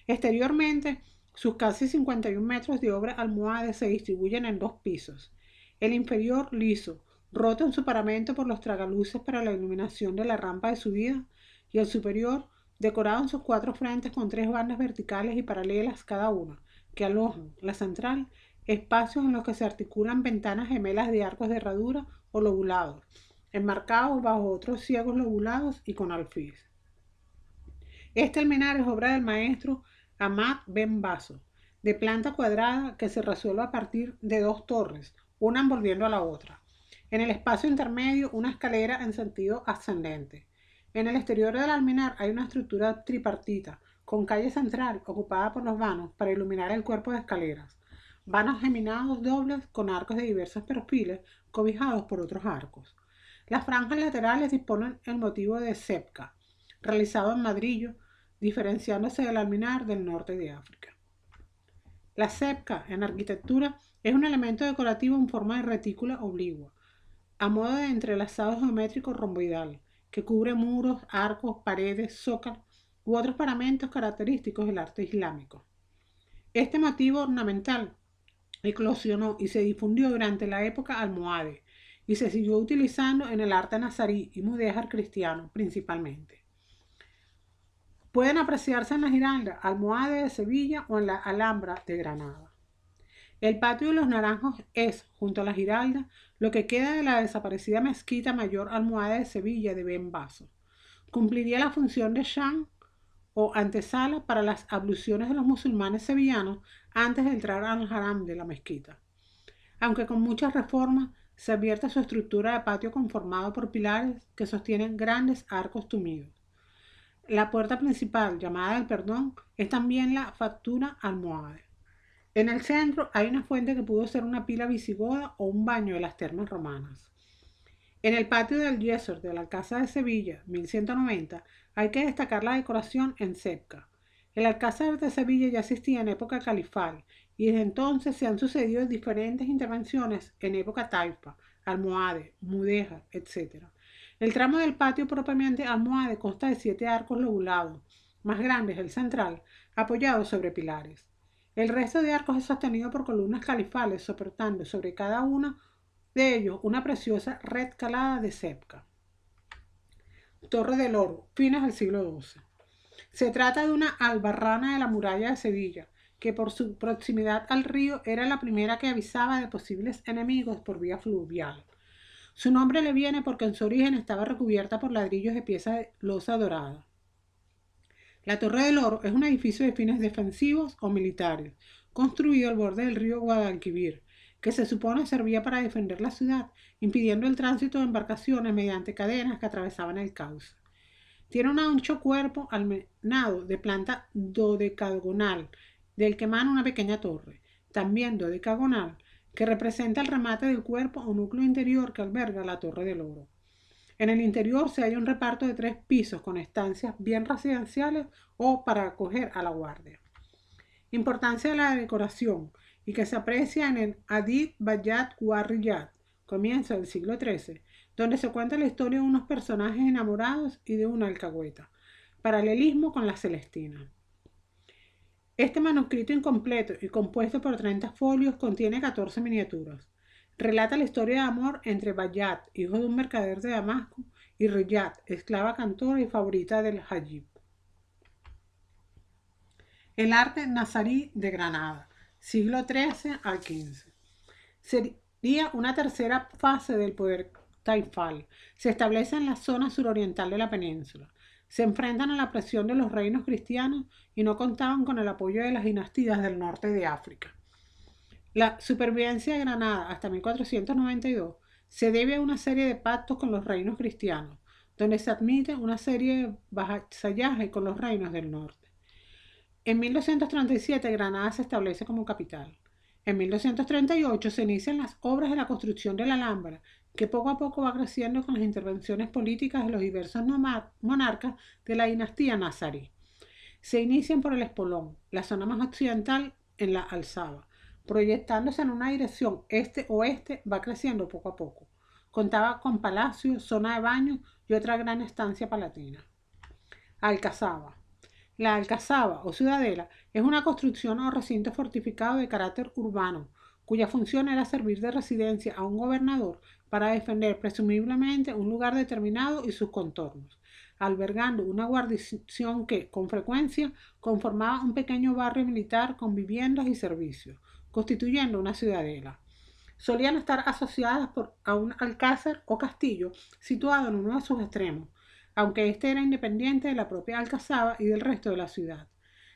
Exteriormente, Sus casi 51 metros de obra almohade se distribuyen en 2 pisos. El inferior liso, roto en su paramento por los tragaluces para la iluminación de la rampa de subida, y el superior, decorado en sus 4 frentes con 3 bandas verticales y paralelas cada una, que alojan, la central, espacios en los que se articulan ventanas gemelas de arcos de herradura o lobulados, enmarcados bajo otros ciegos lobulados y con alfiz. Este almenar es obra del maestro Ahmad Ben Baso, de planta cuadrada que se resuelve a partir de 2 torres, una envolviendo a la otra. En el espacio intermedio, una escalera en sentido ascendente. En el exterior del almenar hay una estructura tripartita, con calle central ocupada por los vanos para iluminar el cuerpo de escaleras. Vanos geminados dobles con arcos de diversos perfiles, cobijados por otros arcos. Las franjas laterales disponen el motivo de cepca, realizado en ladrillo, diferenciándose del almenar del norte de África. La cepca en arquitectura es un elemento decorativo en forma de retícula oblicua, a modo de entrelazado geométrico romboidal, que cubre muros, arcos, paredes, zócalos u otros paramentos característicos del arte islámico. Este motivo ornamental eclosionó y se difundió durante la época almohade y se siguió utilizando en el arte nazarí y mudéjar cristiano principalmente. Pueden apreciarse en la Giralda, Almohade de Sevilla o en la Alhambra de Granada. El patio de los Naranjos es, junto a la Giralda, lo que queda de la desaparecida mezquita mayor Almohade de Sevilla de Ben Baso. Cumpliría la función de shan o antesala para las abluciones de los musulmanes sevillanos antes de entrar al haram de la mezquita. Aunque con muchas reformas, se advierte su estructura de patio conformado por pilares que sostienen grandes arcos tumidos. La puerta principal, llamada del Perdón, es también la factura almohade. En el centro hay una fuente que pudo ser una pila visigoda o un baño de las termas romanas. En el patio del Yesor de la Alcázar de Sevilla, 1190, hay que destacar la decoración en cepca. El Alcázar de Sevilla ya existía en época califal y desde entonces se han sucedido diferentes intervenciones en época taifa, almohade, mudéjar, etc. El tramo del patio propiamente almohade consta de 7 arcos lobulados, más grandes el central, apoyado sobre pilares. El resto de arcos es sostenido por columnas califales, soportando sobre cada uno de ellos una preciosa red calada de cepca. Torre del Oro, fines del siglo XII. Se trata de una albarrana de la muralla de Sevilla, que por su proximidad al río era la primera que avisaba de posibles enemigos por vía fluvial. Su nombre le viene porque en su origen estaba recubierta por ladrillos de piezas de loza dorada. La Torre del Oro es un edificio de fines defensivos o militares, construido al borde del río Guadalquivir, que se supone servía para defender la ciudad, impidiendo el tránsito de embarcaciones mediante cadenas que atravesaban el cauce. Tiene un ancho cuerpo almenado de planta dodecagonal, del que emana una pequeña torre, también dodecagonal, que representa el remate del cuerpo o núcleo interior que alberga la Torre del Oro. En el interior se halla un reparto de 3 pisos con estancias bien residenciales o para acoger a la guardia. Importancia de la decoración y que se aprecia en el Hadith Bayat Warriyat, comienzo del siglo XIII, donde se cuenta la historia de unos personajes enamorados y de una alcahueta, paralelismo con la Celestina. Este manuscrito incompleto y compuesto por 30 folios contiene 14 miniaturas. Relata la historia de amor entre Bayat, hijo de un mercader de Damasco, y Riyad, esclava cantora y favorita del Hajib. El arte nazarí de Granada, siglo XIII al XV. Sería una tercera fase del poder taifal. Se establece en la zona suroriental de la península. Se enfrentan a la presión de los reinos cristianos y no contaban con el apoyo de las dinastías del norte de África. La supervivencia de Granada hasta 1492 se debe a una serie de pactos con los reinos cristianos, donde se admite una serie de vasallaje con los reinos del norte. En 1237 Granada se establece como capital. En 1238 se inician las obras de la construcción de la Alhambra, que poco a poco va creciendo con las intervenciones políticas de los diversos monarcas de la dinastía nazarí. Se inician por el Espolón, la zona más occidental en la Alzaba, proyectándose en una dirección este-oeste, va creciendo poco a poco. Contaba con palacio, zona de baño y otra gran estancia palatina. Alcazaba. La alcazaba o ciudadela es una construcción o recinto fortificado de carácter urbano, cuya función era servir de residencia a un gobernador para defender presumiblemente un lugar determinado y sus contornos, albergando una guarnición que, con frecuencia, conformaba un pequeño barrio militar con viviendas y servicios, constituyendo una ciudadela. Solían estar asociadas a un alcázar o castillo situado en uno de sus extremos, aunque éste era independiente de la propia alcazaba y del resto de la ciudad.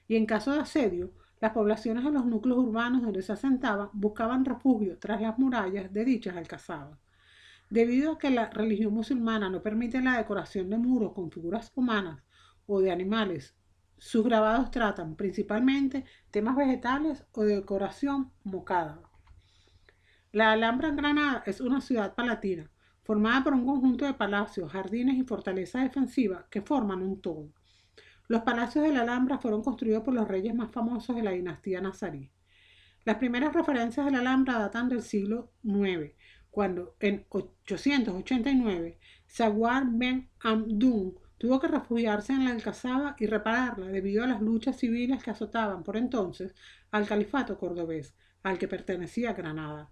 Y en caso de asedio, las poblaciones de los núcleos urbanos donde se asentaban buscaban refugio tras las murallas de dichas alcazabas. Debido a que la religión musulmana no permite la decoración de muros con figuras humanas o de animales, sus grabados tratan principalmente temas vegetales o de decoración mocada. La Alhambra en Granada es una ciudad palatina, formada por un conjunto de palacios, jardines y fortalezas defensivas que forman un todo. Los palacios de la Alhambra fueron construidos por los reyes más famosos de la dinastía nazarí. Las primeras referencias de la Alhambra datan del siglo IX, cuando en 889 Sawar ben Amdún tuvo que refugiarse en la Alcazaba y repararla debido a las luchas civiles que azotaban por entonces al califato cordobés, al que pertenecía Granada.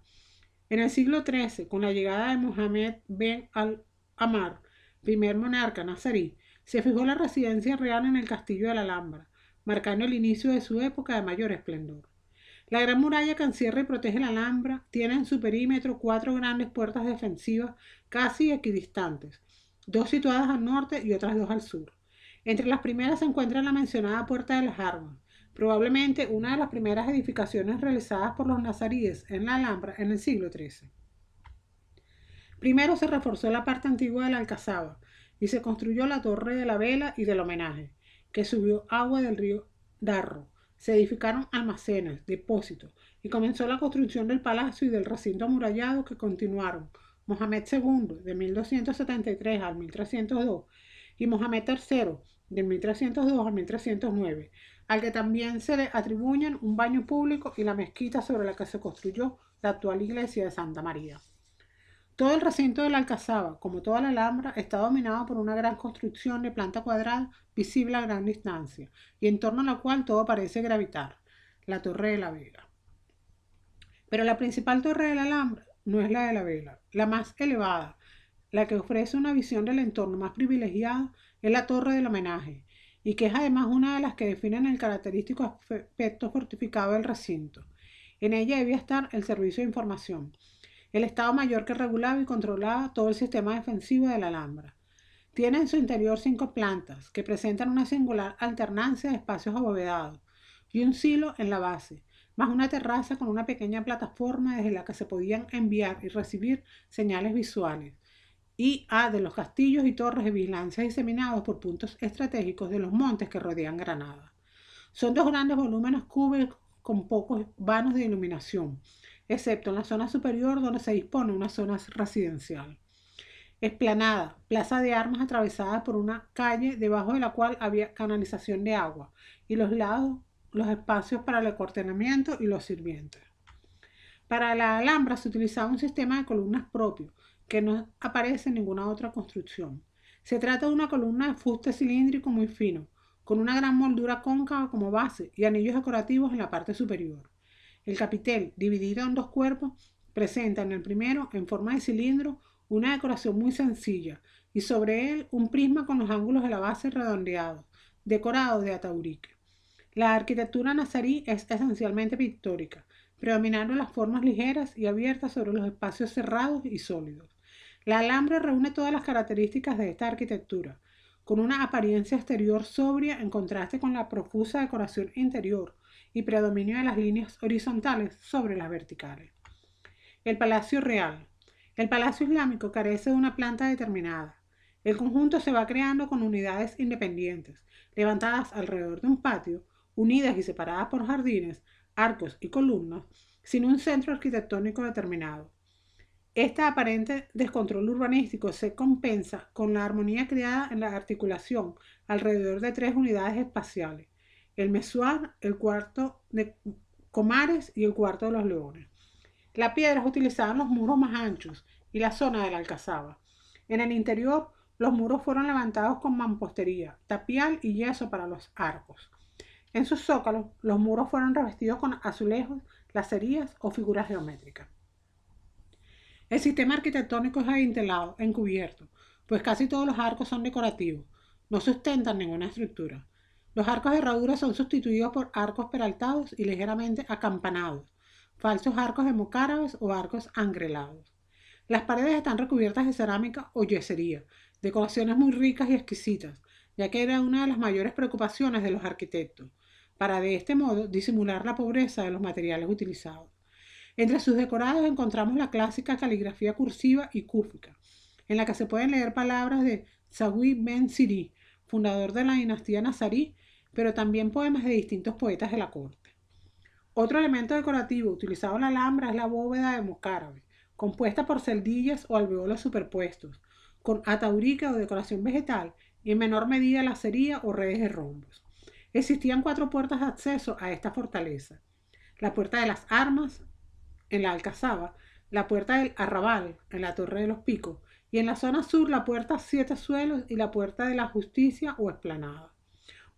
En el siglo XIII, con la llegada de Mohammed ben al-Amar, primer monarca nazarí, se fijó la residencia real en el castillo de la Alhambra, marcando el inicio de su época de mayor esplendor. La gran muralla que encierra y protege la Alhambra tiene en su perímetro 4 grandes puertas defensivas casi equidistantes, 2 situadas al norte y otras 2 al sur. Entre las primeras se encuentra la mencionada Puerta de las Armas, probablemente una de las primeras edificaciones realizadas por los nazaríes en la Alhambra en el siglo XIII. Primero se reforzó la parte antigua de la Alcazaba y se construyó la Torre de la Vela y del Homenaje, que subió agua del río Darro. Se edificaron almacenes, depósitos y comenzó la construcción del palacio y del recinto amurallado que continuaron Mohamed II de 1273 al 1302 y Mohamed III de 1302 al 1309, al que también se le atribuyen un baño público y la mezquita sobre la que se construyó la actual iglesia de Santa María. Todo el recinto de la Alcazaba, como toda la Alhambra, está dominado por una gran construcción de planta cuadrada visible a gran distancia y en torno a la cual todo parece gravitar, la Torre de la Vela. Pero la principal torre de la Alhambra no es la de la Vela. La más elevada, la que ofrece una visión del entorno más privilegiada, es la Torre del Homenaje, y que es además una de las que definen el característico aspecto fortificado del recinto. En ella debía estar el servicio de información, el Estado Mayor que regulaba y controlaba todo el sistema defensivo de la Alhambra. Tiene en su interior 5 plantas, que presentan una singular alternancia de espacios abovedados, y un silo en la base, más una terraza con una pequeña plataforma desde la que se podían enviar y recibir señales visuales, y de los castillos y torres de vigilancia diseminados por puntos estratégicos de los montes que rodean Granada. Son 2 grandes volúmenes cúbicos con pocos vanos de iluminación, excepto en la zona superior donde se dispone una zona residencial. Explanada, plaza de armas atravesada por una calle debajo de la cual había canalización de agua y los lados los espacios para el acuartelamiento y los sirvientes. Para la Alhambra se utilizaba un sistema de columnas propio que no aparece en ninguna otra construcción. Se trata de una columna de fuste cilíndrico muy fino, con una gran moldura cóncava como base y anillos decorativos en la parte superior. El capitel, dividido en 2 cuerpos, presenta en el primero, en forma de cilindro, una decoración muy sencilla y sobre él un prisma con los ángulos de la base redondeados, decorados de ataurique. La arquitectura nazarí es esencialmente pictórica, predominando las formas ligeras y abiertas sobre los espacios cerrados y sólidos. La Alhambra reúne todas las características de esta arquitectura, con una apariencia exterior sobria en contraste con la profusa decoración interior y predominio de las líneas horizontales sobre las verticales. El Palacio Real. El Palacio Islámico carece de una planta determinada. El conjunto se va creando con unidades independientes, levantadas alrededor de un patio, unidas y separadas por jardines, arcos y columnas, sin un centro arquitectónico determinado. Este aparente descontrol urbanístico se compensa con la armonía creada en la articulación alrededor de 3 unidades espaciales: el Mesuar, el cuarto de Comares y el cuarto de los Leones. La piedra es utilizada en los muros más anchos y la zona de la Alcazaba. En el interior, Los muros fueron levantados con mampostería, tapial y yeso para los arcos. En sus zócalos, los muros fueron revestidos con azulejos, lacerías o figuras geométricas. El sistema arquitectónico es adintelado, encubierto, pues casi todos los arcos son decorativos, no sustentan ninguna estructura. Los arcos de herradura son sustituidos por arcos peraltados y ligeramente acampanados, falsos arcos de mocárabes o arcos angrelados. Las paredes están recubiertas de cerámica o yesería, decoraciones muy ricas y exquisitas, ya que era una de las mayores preocupaciones de los arquitectos, para de este modo disimular la pobreza de los materiales utilizados. Entre sus decorados encontramos la clásica caligrafía cursiva y cúfica, en la que se pueden leer palabras de Sawi ben Siri, fundador de la dinastía nazarí, pero también poemas de distintos poetas de la corte. Otro elemento decorativo utilizado en la Alhambra es la bóveda de mozárabe, compuesta por celdillas o alveolos superpuestos, con ataurique o decoración vegetal y en menor medida lacería o redes de rombos. Existían 4 puertas de acceso a esta fortaleza: la puerta de las armas, en la Alcazaba, la puerta del Arrabal, en la Torre de los Picos, y en la zona sur la puerta 7 Suelos y la puerta de la Justicia o Explanada.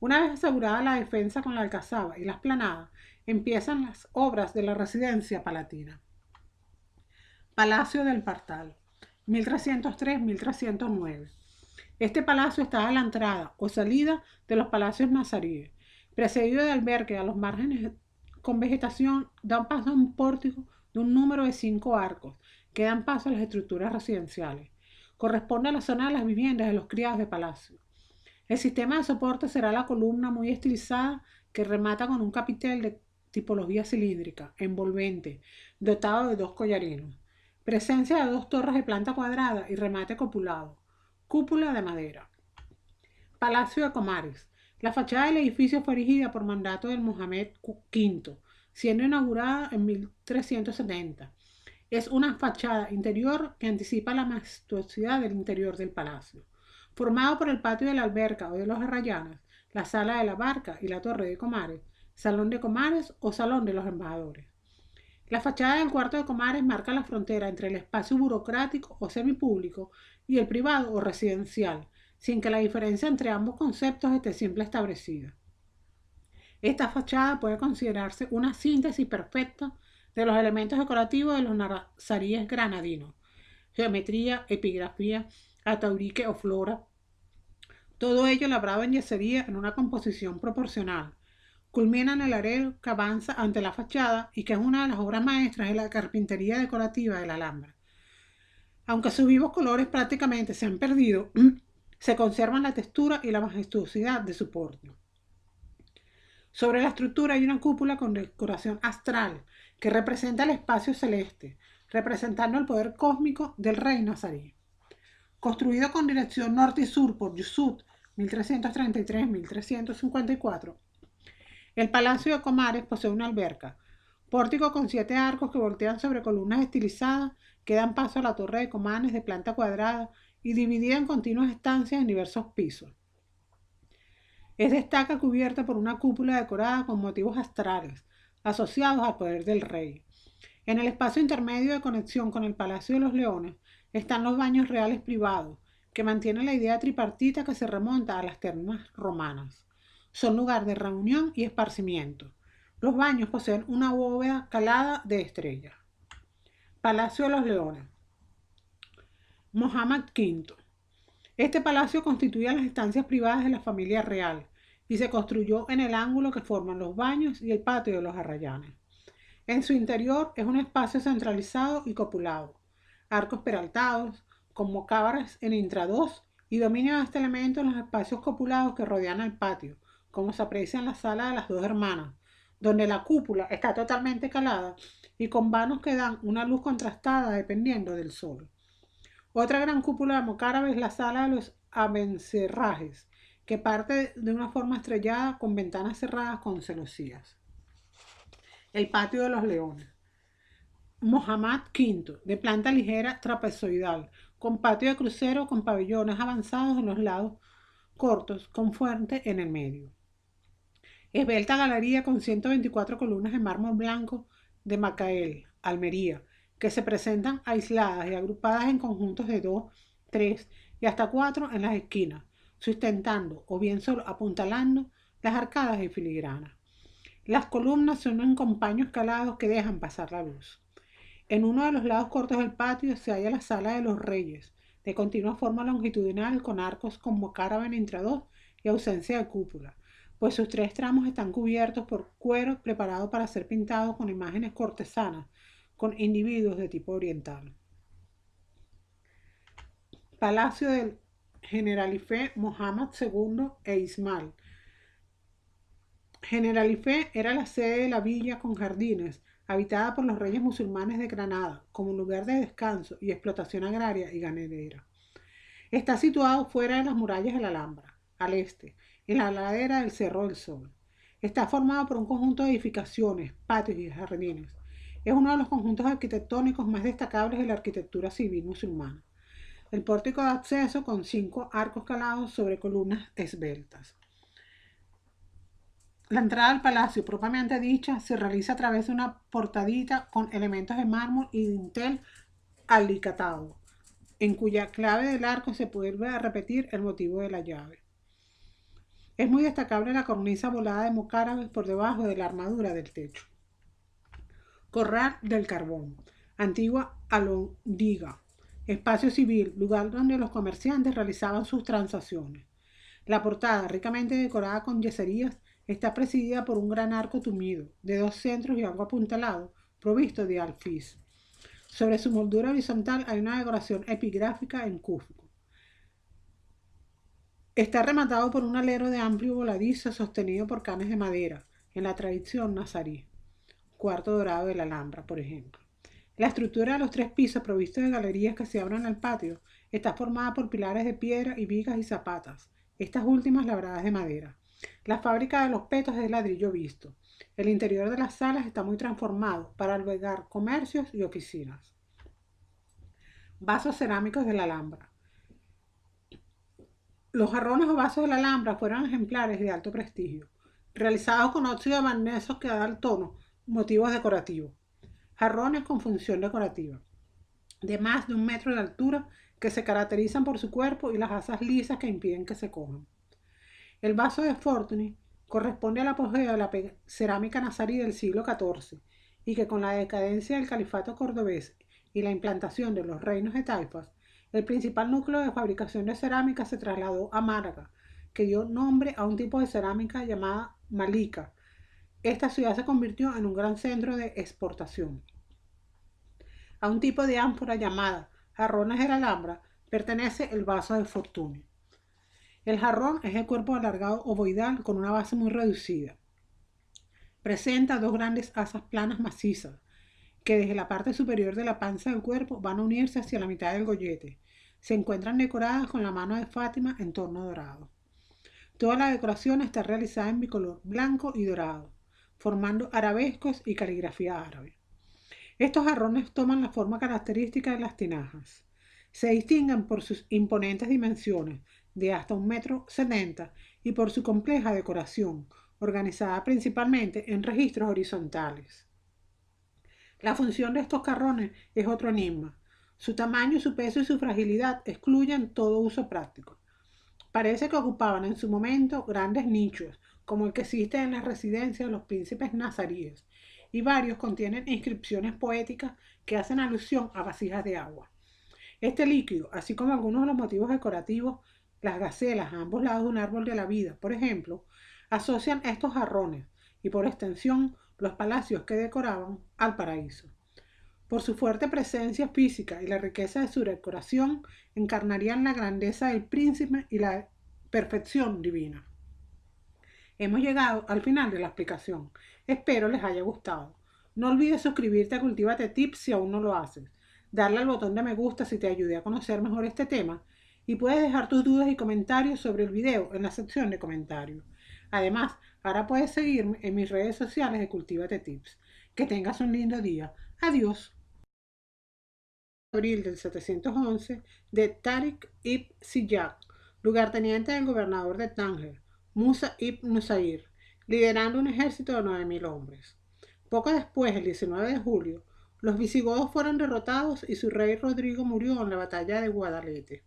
Una vez asegurada la defensa con la Alcazaba y la Explanada, empiezan las obras de la residencia palatina. Palacio del Partal, 1303-1309. Este palacio estaba a la entrada o salida de los palacios nazaríes, precedido de albergue a los márgenes con vegetación, dan paso a un pórtico de un número de 5 arcos que dan paso a las estructuras residenciales. Corresponde a la zona de las viviendas de los criados de palacio. El sistema de soporte será la columna muy estilizada que remata con un capitel de tipología cilíndrica, envolvente, dotado de 2 collarinos. Presencia de 2 torres de planta cuadrada y remate cupulado. Cúpula de madera. Palacio de Comares. La fachada del edificio fue erigida por mandato del Mohamed V, siendo inaugurada en 1370. Es una fachada interior que anticipa la majestuosidad del interior del palacio. Formado por el patio de la alberca o de los arrayanes, la sala de la barca y la torre de Comares, salón de Comares o salón de los embajadores. La fachada del cuarto de Comares marca la frontera entre el espacio burocrático o semipúblico y el privado o residencial, sin que la diferencia entre ambos conceptos esté siempre establecida. Esta fachada puede considerarse una síntesis perfecta de los elementos decorativos de los nazaríes granadinos: geometría, epigrafía, ataurique o flora, todo ello labrado en yesería en una composición proporcional. Culmina en el arelo que avanza ante la fachada y que es una de las obras maestras de la carpintería decorativa de la Alhambra. Aunque sus vivos colores prácticamente se han perdido, se conservan la textura y la majestuosidad de su pórtico. Sobre la estructura hay una cúpula con decoración astral que representa el espacio celeste, representando el poder cósmico del rey nazarí. Construido con dirección norte y sur por Yusuf, 1333-1354, el Palacio de Comares posee una alberca, pórtico con 7 arcos que voltean sobre columnas estilizadas que dan paso a la Torre de Comares de planta cuadrada y dividida en continuas estancias en diversos pisos. Es de estaca cubierta por una cúpula decorada con motivos astrales, asociados al poder del rey. En el espacio intermedio de conexión con el Palacio de los Leones están los baños reales privados, que mantienen la idea tripartita que se remonta a las termas romanas. Son lugar de reunión y esparcimiento. Los baños poseen una bóveda calada de estrellas. Palacio de los Leones. Mohamed V. Este palacio constituía las estancias privadas de la familia real y se construyó en el ángulo que forman los baños y el patio de los arrayanes. En su interior es un espacio centralizado y cupulado, arcos peraltados, con mocábares en intrados y dominio de este elemento en los espacios cupulados que rodean el patio, como se aprecia en la sala de las 2 hermanas, donde la cúpula está totalmente calada y con vanos que dan una luz contrastada dependiendo del sol. Otra gran cúpula de mozárabe es la sala de los abencerrajes, que parte de una forma estrellada con ventanas cerradas con celosías. El patio de los leones. Mohamed V, de planta ligera trapezoidal, con patio de crucero con pabellones avanzados en los lados cortos, con fuente en el medio. Esbelta galería con 124 columnas de mármol blanco de Macael, Almería, que se presentan aisladas y agrupadas en conjuntos de 2, 3 y hasta 4 en las esquinas, sustentando o bien solo apuntalando las arcadas de filigrana. Las columnas son en compaños calados que dejan pasar la luz. En uno de los lados cortos del patio se halla la sala de los reyes, de continua forma longitudinal con arcos como caravana entre dos y ausencia de cúpula, pues sus 3 tramos están cubiertos por cuero preparado para ser pintado con imágenes cortesanas, con individuos de tipo oriental. Palacio del Generalife Mohammad II e Ismail. Generalife era la sede de la villa con jardines, habitada por los reyes musulmanes de Granada, como lugar de descanso y explotación agraria y ganadera. Está situado fuera de las murallas de la Alhambra, al este, en la ladera del Cerro del Sol. Está formado por un conjunto de edificaciones, patios y jardines. Es uno de los conjuntos arquitectónicos más destacables de la arquitectura civil musulmana. El pórtico de acceso con 5 arcos calados sobre columnas esbeltas. La entrada al palacio propiamente dicha se realiza a través de una portadita con elementos de mármol y dintel alicatado, en cuya clave del arco se vuelve a repetir el motivo de la llave. Es muy destacable la cornisa volada de mocárabes por debajo de la armadura del techo. Corral del Carbón, antigua alhóndiga, espacio civil, lugar donde los comerciantes realizaban sus transacciones. La portada, ricamente decorada con yeserías, está presidida por un gran arco tumido, de 2 centros y algo apuntalado, provisto de alfiz. Sobre su moldura horizontal hay una decoración epigráfica en cúfico. Está rematado por un alero de amplio voladizo sostenido por canes de madera, en la tradición nazarí. Cuarto dorado de la Alhambra, por ejemplo. La estructura de los 3 pisos provistos de galerías que se abren al patio está formada por pilares de piedra y vigas y zapatas, estas últimas labradas de madera. La fábrica de los petos es de ladrillo visto. El interior de las salas está muy transformado para albergar comercios y oficinas. Vasos cerámicos de la Alhambra. Los jarrones o vasos de la Alhambra fueron ejemplares de alto prestigio, realizados con óxido de magnesio que da el tono, motivos decorativos. Jarrones con función decorativa, de más de 1 metro de altura, que se caracterizan por su cuerpo y las asas lisas que impiden que se cojan. El vaso de Fortuny corresponde al apogeo de la cerámica nazarí del siglo XIV y que con la decadencia del califato cordobés y la implantación de los reinos de taifas, el principal núcleo de fabricación de cerámica se trasladó a Málaga, que dio nombre a un tipo de cerámica llamada Malika. Esta ciudad se convirtió en un gran centro de exportación. A un tipo de ánfora llamada jarrones de la Alhambra pertenece el vaso de Fortuny. El jarrón es de cuerpo alargado ovoidal con una base muy reducida. Presenta 2 grandes asas planas macizas, que desde la parte superior de la panza del cuerpo van a unirse hacia la mitad del gollete. Se encuentran decoradas con la mano de Fátima en torno dorado. Toda la decoración está realizada en bicolor blanco y dorado, formando arabescos y caligrafía árabe. Estos jarrones toman la forma característica de las tinajas. Se distinguen por sus imponentes dimensiones, de hasta 1,70 m, y por su compleja decoración, organizada principalmente en registros horizontales. La función de estos jarrones es otro enigma. Su tamaño, su peso y su fragilidad excluyen todo uso práctico. Parece que ocupaban en su momento grandes nichos, como el que existe en las residencias de los príncipes nazaríes, y varios contienen inscripciones poéticas que hacen alusión a vasijas de agua. Este líquido, así como algunos de los motivos decorativos, las gacelas a ambos lados de un árbol de la vida, por ejemplo, asocian estos jarrones y por extensión los palacios que decoraban al paraíso. Por su fuerte presencia física y la riqueza de su decoración, encarnarían la grandeza del príncipe y la perfección divina. Hemos llegado al final de la explicación. Espero les haya gustado. No olvides suscribirte a Cultívate Tips si aún no lo haces, darle al botón de me gusta si te ayudé a conocer mejor este tema y puedes dejar tus dudas y comentarios sobre el video en la sección de comentarios. Además, ahora puedes seguirme en mis redes sociales de Cultívate Tips. Que tengas un lindo día. Adiós. Abril del 711 de Tariq ibn Ziyad, lugarteniente del gobernador de Tánger, Musa ibn Nusayr, liderando un ejército de 9.000 hombres. Poco después, el 19 de julio, los visigodos fueron derrotados y su rey Rodrigo murió en la batalla de Guadalete.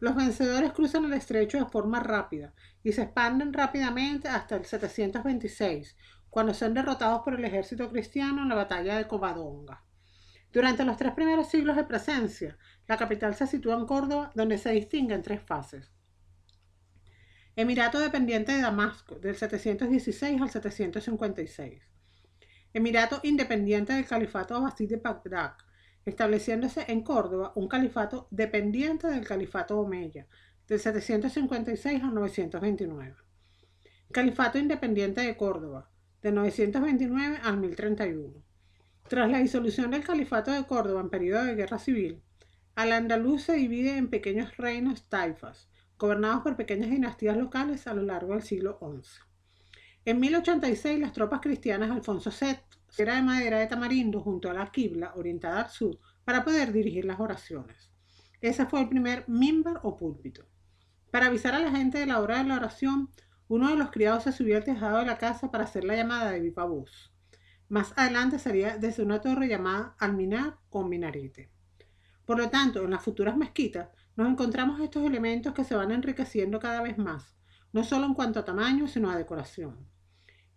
Los vencedores cruzan el estrecho de forma rápida y se expanden rápidamente hasta el 726, cuando son derrotados por el ejército cristiano en la batalla de Covadonga. Durante los 3 primeros siglos de presencia, la capital se sitúa en Córdoba, donde se distingue en 3 fases. Emirato dependiente de Damasco, del 716 al 756. Emirato independiente del califato abasí de Bagdad, estableciéndose en Córdoba un califato dependiente del califato omeya, del 756 al 929. Califato independiente de Córdoba, de 929 al 1031. Tras la disolución del califato de Córdoba en periodo de guerra civil, Al-Andalus se divide en pequeños reinos taifas, gobernados por pequeñas dinastías locales a lo largo del siglo XI. En 1086, las tropas cristianas de Alfonso VII era de madera de tamarindo junto a la quibla orientada al sur para poder dirigir las oraciones. Ese fue el primer mimbar o púlpito. Para avisar a la gente de la hora de la oración, uno de los criados se subió al tejado de la casa para hacer la llamada de viva voz. Más adelante sería desde una torre llamada alminar o minarete. Por lo tanto, en las futuras mezquitas nos encontramos estos elementos que se van enriqueciendo cada vez más, no solo en cuanto a tamaño, sino a decoración.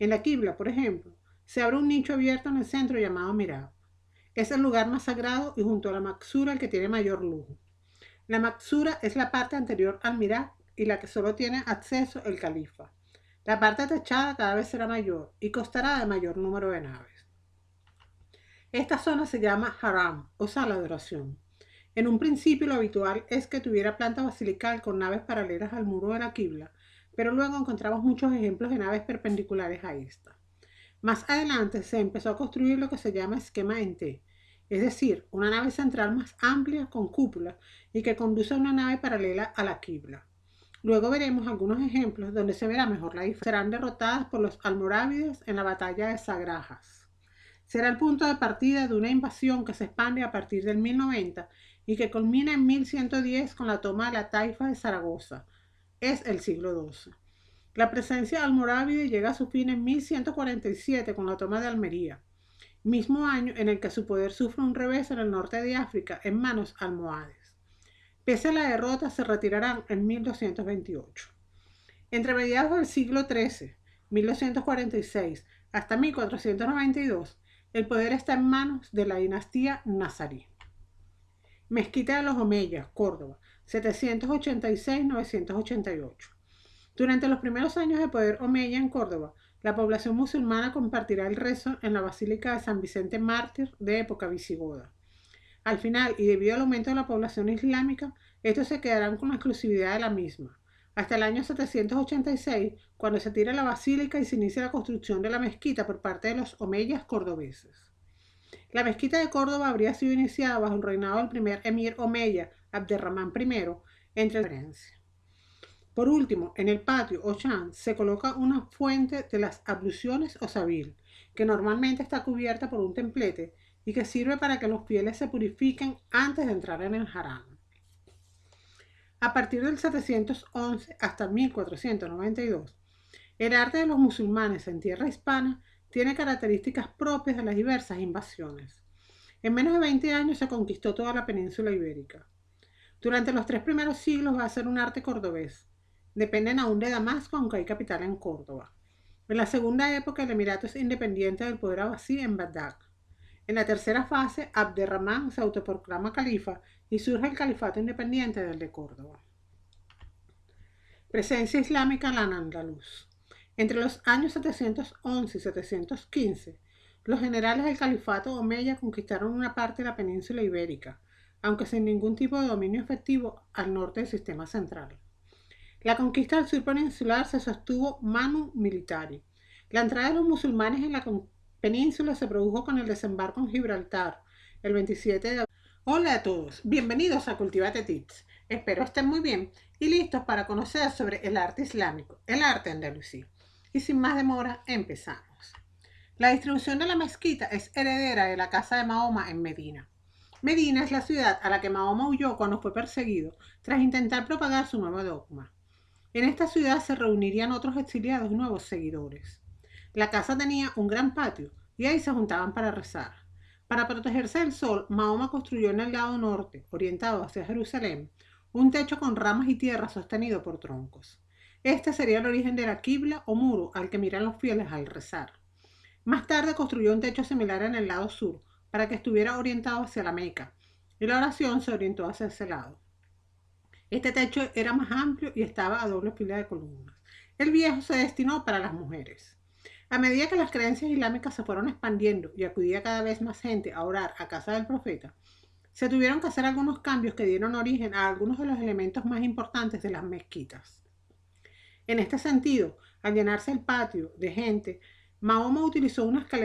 En la quibla, por ejemplo, se abre un nicho abierto en el centro llamado mihrab. Es el lugar más sagrado y junto a la maksura el que tiene mayor lujo. La maksura es la parte anterior al mihrab y la que solo tiene acceso el califa. La parte techada cada vez será mayor y constará de mayor número de naves. Esta zona se llama haram o sala de oración. En un principio lo habitual es que tuviera planta basilical con naves paralelas al muro de la quibla, pero luego encontramos muchos ejemplos de naves perpendiculares a esta. Más adelante se empezó a construir lo que se llama esquema en T, es decir, una nave central más amplia con cúpula y que conduce a una nave paralela a la quibla. Luego veremos algunos ejemplos donde se verá mejor la diferencia. Serán derrotadas por los almorávides en la batalla de Sagrajas. Será el punto de partida de una invasión que se expande a partir del 1090 y que culmina en 1110 con la toma de la taifa de Zaragoza. Es el siglo XII. La presencia almorávide llega a su fin en 1147 con la toma de Almería, mismo año en el que su poder sufre un revés en el norte de África en manos almohades. Pese a la derrota, se retirarán en 1228. Entre mediados del siglo XIII, 1246, hasta 1492, el poder está en manos de la dinastía nazarí. Mezquita de los Omeyas, Córdoba, 786-988. Durante los primeros años de poder omeya en Córdoba, la población musulmana compartirá el rezo en la Basílica de San Vicente Mártir de época visigoda. Al final, y debido al aumento de la población islámica, estos se quedarán con la exclusividad de la misma, hasta el año 786, cuando se tira la basílica y se inicia la construcción de la mezquita por parte de los omeyas cordobeses. La mezquita de Córdoba habría sido iniciada bajo el reinado del primer emir omeya, Abderramán I, entre diferencia. Por último, en el patio o chan se coloca una fuente de las abluciones o sabil, que normalmente está cubierta por un templete y que sirve para que los fieles se purifiquen antes de entrar en el haram. A partir del 711 hasta 1492, el arte de los musulmanes en tierra hispana tiene características propias de las diversas invasiones. En menos de 20 años se conquistó toda la península ibérica. Durante los 3 primeros siglos va a ser un arte cordobés. Dependen aún de Damasco, aunque hay capital en Córdoba. En la segunda época, el emirato es independiente del poder abasí en Bagdad. En la tercera fase, Abderramán se autoproclama califa y surge el califato independiente del de Córdoba. Presencia islámica en Al-Andalus. Entre los años 711 y 715, los generales del califato omeya conquistaron una parte de la península ibérica, aunque sin ningún tipo de dominio efectivo al norte del sistema central. La conquista del sur peninsular se sostuvo manu militari. La entrada de los musulmanes en la península se produjo con el desembarco en Gibraltar, el 27 de abril. Hola a todos, bienvenidos a Cultivate Tips. Espero estén muy bien y listos para conocer sobre el arte islámico, el arte andalusí. Y sin más demora, empezamos. La distribución de la mezquita es heredera de la casa de Mahoma en Medina. Medina es la ciudad a la que Mahoma huyó cuando fue perseguido tras intentar propagar su nuevo dogma. En esta ciudad se reunirían otros exiliados y nuevos seguidores. La casa tenía un gran patio y ahí se juntaban para rezar. Para protegerse del sol, Mahoma construyó en el lado norte, orientado hacia Jerusalén, un techo con ramas y tierra sostenido por troncos. Este sería el origen de la quibla o muro al que miran los fieles al rezar. Más tarde construyó un techo similar en el lado sur, para que estuviera orientado hacia la Meca, y la oración se orientó hacia ese lado. Este techo era más amplio y estaba a doble fila de columnas. El viejo se destinó para las mujeres. A medida que las creencias islámicas se fueron expandiendo y acudía cada vez más gente a orar a casa del profeta, se tuvieron que hacer algunos cambios que dieron origen a algunos de los elementos más importantes de las mezquitas. En este sentido, al llenarse el patio de gente, Mahoma utilizó una escalera